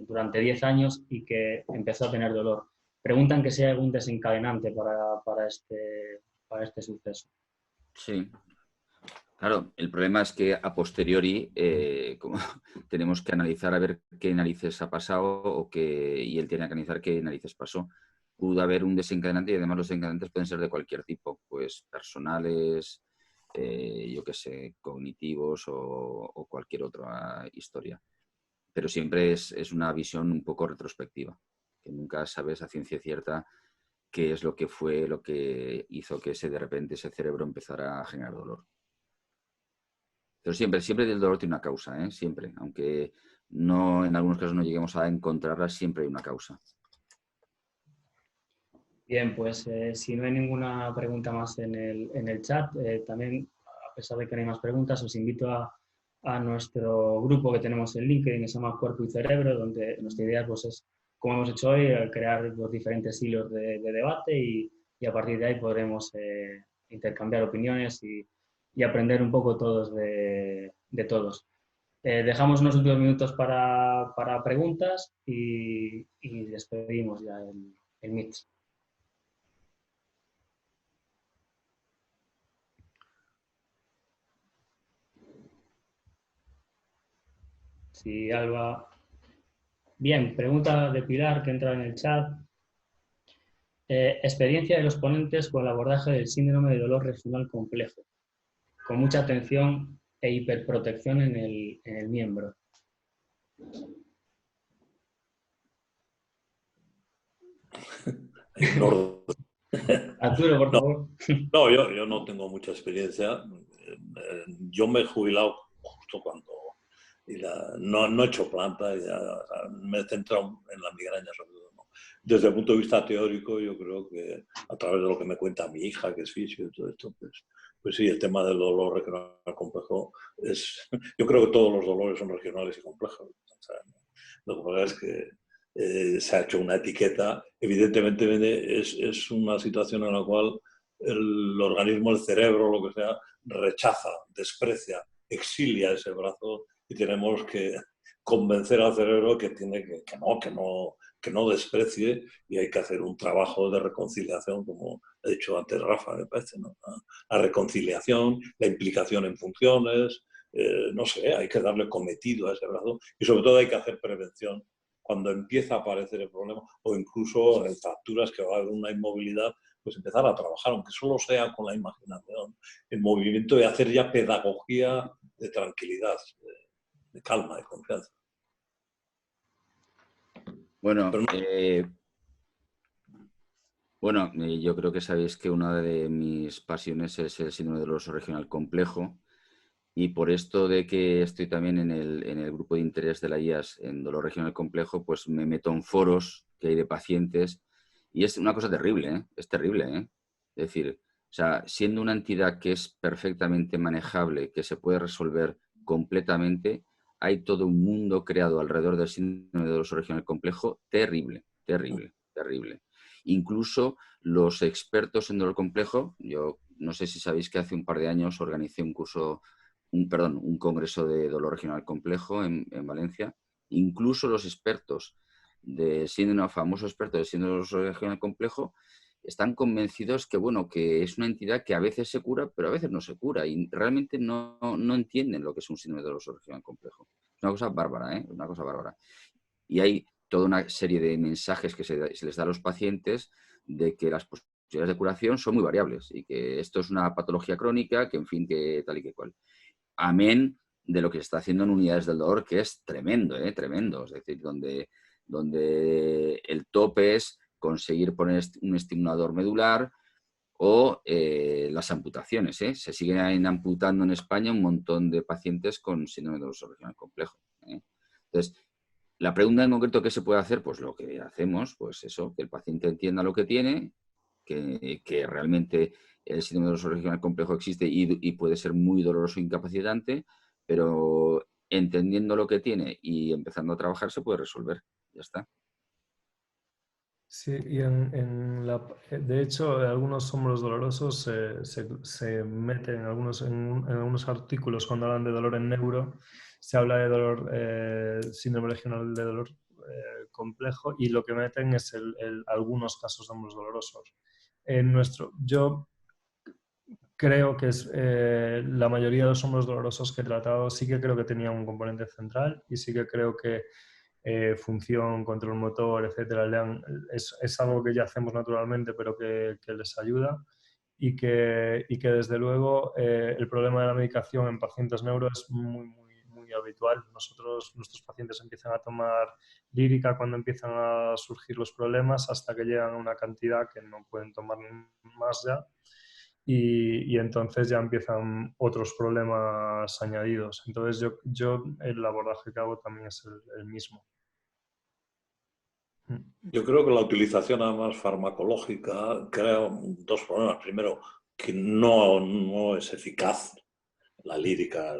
durante 10 años y que empezó a tener dolor. Preguntan que si hay algún desencadenante para este suceso. Sí. Claro, el problema es que a posteriori como tenemos que analizar a ver qué narices ha pasado y él tiene que analizar qué narices pasó. Pudo haber un desencadenante y además los desencadenantes pueden ser de cualquier tipo, pues personales, yo qué sé, cognitivos o cualquier otra historia. Pero siempre es una visión un poco retrospectiva, que nunca sabes a ciencia cierta qué es lo que fue lo que hizo que de repente ese cerebro empezara a generar dolor. Pero siempre el dolor tiene una causa, ¿eh? Siempre. Aunque no, en algunos casos no lleguemos a encontrarla, siempre hay una causa. Bien, pues si no hay ninguna pregunta más en el chat, también, a pesar de que no hay más preguntas, os invito a nuestro grupo que tenemos en LinkedIn, que se llama Cuerpo y Cerebro, donde nuestra idea pues, es, como hemos hecho hoy, crear los diferentes hilos de debate y a partir de ahí podremos intercambiar opiniones y aprender un poco todos de todos. Dejamos unos últimos minutos para preguntas y despedimos ya el Meet. Sí, Alba. Bien, pregunta de Pilar que entra en el chat. Experiencia de los ponentes con el abordaje del síndrome de dolor regional complejo, con mucha atención e hiperprotección en el miembro. Arturo, por favor. No, yo no tengo mucha experiencia. Yo me he jubilado justo cuando... no he hecho planta, me he centrado en la migraña sobre todo. ¿No? Desde el punto de vista teórico, yo creo que a través de lo que me cuenta mi hija, que es fisio y todo esto, pues sí, el tema del dolor regional complejo es... Yo creo que todos los dolores son regionales y complejos. O sea, lo que pasa es que se ha hecho una etiqueta. Evidentemente es una situación en la cual el organismo, el cerebro, lo que sea, rechaza, desprecia, exilia ese brazo y tenemos que convencer al cerebro que tiene que no desprecie, y hay que hacer un trabajo de reconciliación, como ha dicho antes Rafa, me parece, ¿no? La reconciliación, la implicación en funciones, no sé, hay que darle cometido a ese brazo y sobre todo hay que hacer prevención cuando empieza a aparecer el problema, o incluso en fracturas que va a haber una inmovilidad, pues empezar a trabajar, aunque solo sea con la imaginación, el movimiento, y hacer ya pedagogía de tranquilidad, de calma, de confianza. Bueno, yo creo que sabéis que una de mis pasiones es el síndrome doloroso regional complejo, y por esto de que estoy también en el grupo de interés de la IAS en dolor regional complejo, pues me meto en foros que hay de pacientes y es una cosa terrible, ¿eh? Es terrible, ¿eh? Es decir, o sea, siendo una entidad que es perfectamente manejable, que se puede resolver completamente, hay todo un mundo creado alrededor del síndrome de dolor regional complejo terrible, terrible, terrible. Incluso los expertos en dolor complejo, yo no sé si sabéis que hace un par de años organicé un congreso de dolor regional complejo en Valencia. Incluso los expertos famosos expertos de síndrome de dolor regional complejo están convencidos que, bueno, que es una entidad que a veces se cura, pero a veces no se cura, y realmente no entienden lo que es un síndrome de dolor regional complejo. Es una cosa bárbara, ¿eh? Una cosa bárbara. Y hay toda una serie de mensajes que se les da a los pacientes de que las posibilidades de curación son muy variables y que esto es una patología crónica, que en fin, que tal y que cual. Amén de lo que se está haciendo en unidades del dolor, que es tremendo, tremendo. Es decir, donde el tope es conseguir poner un estimulador medular o las amputaciones. Se siguen amputando en España un montón de pacientes con síndrome de doloroso regional complejo. Entonces, la pregunta en concreto, ¿qué se puede hacer? Pues lo que hacemos, pues eso, que el paciente entienda lo que tiene, que realmente el síndrome de doloroso regional complejo existe y puede ser muy doloroso e incapacitante, pero entendiendo lo que tiene y empezando a trabajar se puede resolver. Ya está. Sí, y de hecho, algunos hombros dolorosos se meten en algunos artículos cuando hablan de dolor en neuro, se habla de dolor, síndrome regional de dolor complejo, y lo que meten es algunos casos de hombros dolorosos. Yo creo que la mayoría de los hombros dolorosos que he tratado sí que creo que tenían un componente central, y sí que creo que función, control motor, etcétera, es algo que ya hacemos naturalmente, pero que les ayuda, y que desde luego el problema de la medicación en pacientes neuro es muy habitual. Nuestros pacientes empiezan a tomar lírica cuando empiezan a surgir los problemas, hasta que llegan a una cantidad que no pueden tomar más ya. Y entonces ya empiezan otros problemas añadidos. Entonces yo el abordaje que hago también es el mismo. Yo creo que la utilización además farmacológica crea dos problemas. Primero, que no es eficaz. La lírica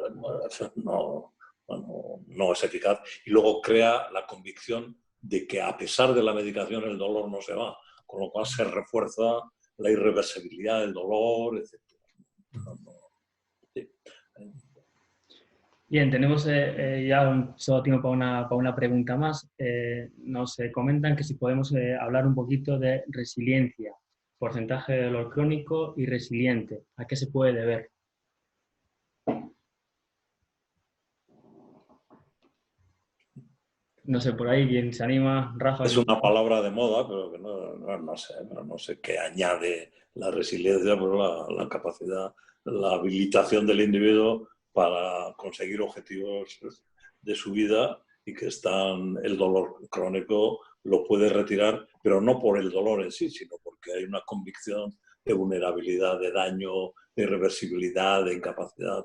no es eficaz. Y luego crea la convicción de que a pesar de la medicación el dolor no se va, con lo cual se refuerza la irreversibilidad del dolor, etc. Sí. Bien, tenemos ya solo tiempo para una pregunta más. Nos comentan que si podemos hablar un poquito de resiliencia, porcentaje de dolor crónico y resiliente. ¿A qué se puede deber? No sé, por ahí, ¿quién se anima? Rafa. Es una palabra de moda, pero que no sé qué añade la resiliencia, pero la capacidad, la habilitación del individuo para conseguir objetivos de su vida, y que el dolor crónico lo puede retirar, pero no por el dolor en sí, sino porque hay una convicción de vulnerabilidad, de daño, de irreversibilidad, de incapacidad,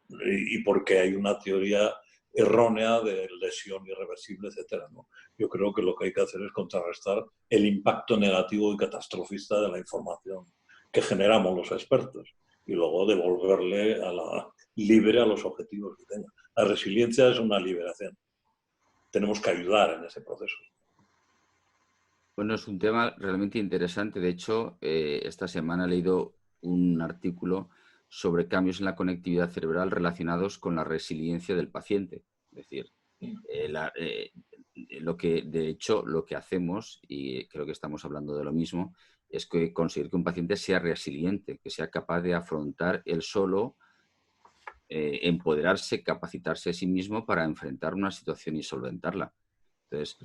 y porque hay una teoría errónea de lesión irreversible, etcétera, ¿no? Yo creo que lo que hay que hacer es contrarrestar el impacto negativo y catastrofista de la información que generamos los expertos, y luego devolverle libre a los objetivos que tenga. La resiliencia es una liberación. Tenemos que ayudar en ese proceso. Bueno, es un tema realmente interesante. De hecho, esta semana he leído un artículo sobre cambios en la conectividad cerebral relacionados con la resiliencia del paciente. Es decir, de hecho, lo que hacemos, y creo que estamos hablando de lo mismo, es que conseguir que un paciente sea resiliente, que sea capaz de afrontar él solo, empoderarse, capacitarse a sí mismo para enfrentar una situación y solventarla. Entonces,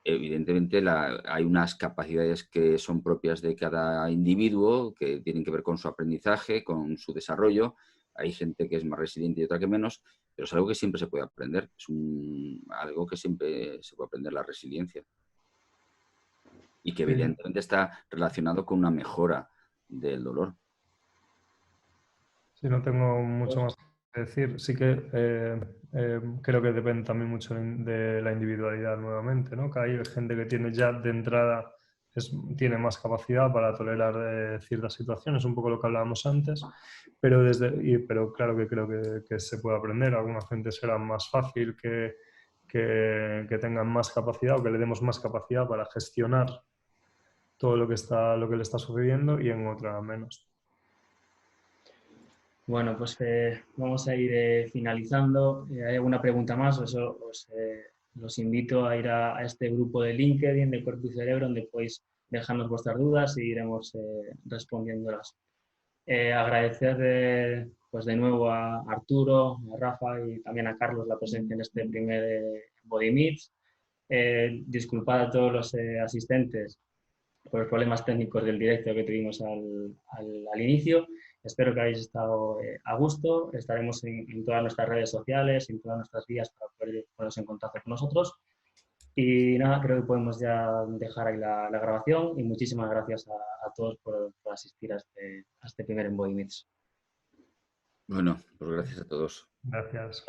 evidentemente hay unas capacidades que son propias de cada individuo, que tienen que ver con su aprendizaje, con su desarrollo. Hay gente que es más resiliente y otra que menos, pero es algo que siempre se puede aprender. Es algo que siempre se puede aprender, la resiliencia. Y que evidentemente está relacionado con una mejora del dolor. Sí, no tengo mucho más que decir. Sí que creo que depende también mucho de la individualidad nuevamente, ¿no? Que hay gente que tiene ya de entrada, tiene más capacidad para tolerar ciertas situaciones, un poco lo que hablábamos antes, pero claro que creo que se puede aprender. A alguna gente será más fácil que tengan más capacidad o que le demos más capacidad para gestionar todo lo que le está sucediendo, y en otra menos. Bueno, pues vamos a ir finalizando. ¿Hay alguna pregunta más? Los invito a ir a este grupo de LinkedIn de Cuerpo y Cerebro, donde podéis dejarnos vuestras dudas y iremos respondiéndolas. Agradecer pues de nuevo a Arturo, a Rafa y también a Carlos la presencia en este primer Body Meets. Disculpad a todos los asistentes por los problemas técnicos del directo que tuvimos al inicio. Espero que hayáis estado a gusto. Estaremos en todas nuestras redes sociales, en todas nuestras vías para poder poneros en contacto con nosotros. Y nada, creo que podemos ya dejar ahí la grabación y muchísimas gracias a todos por asistir a este primer Embody Meets. Bueno, pues gracias a todos. Gracias.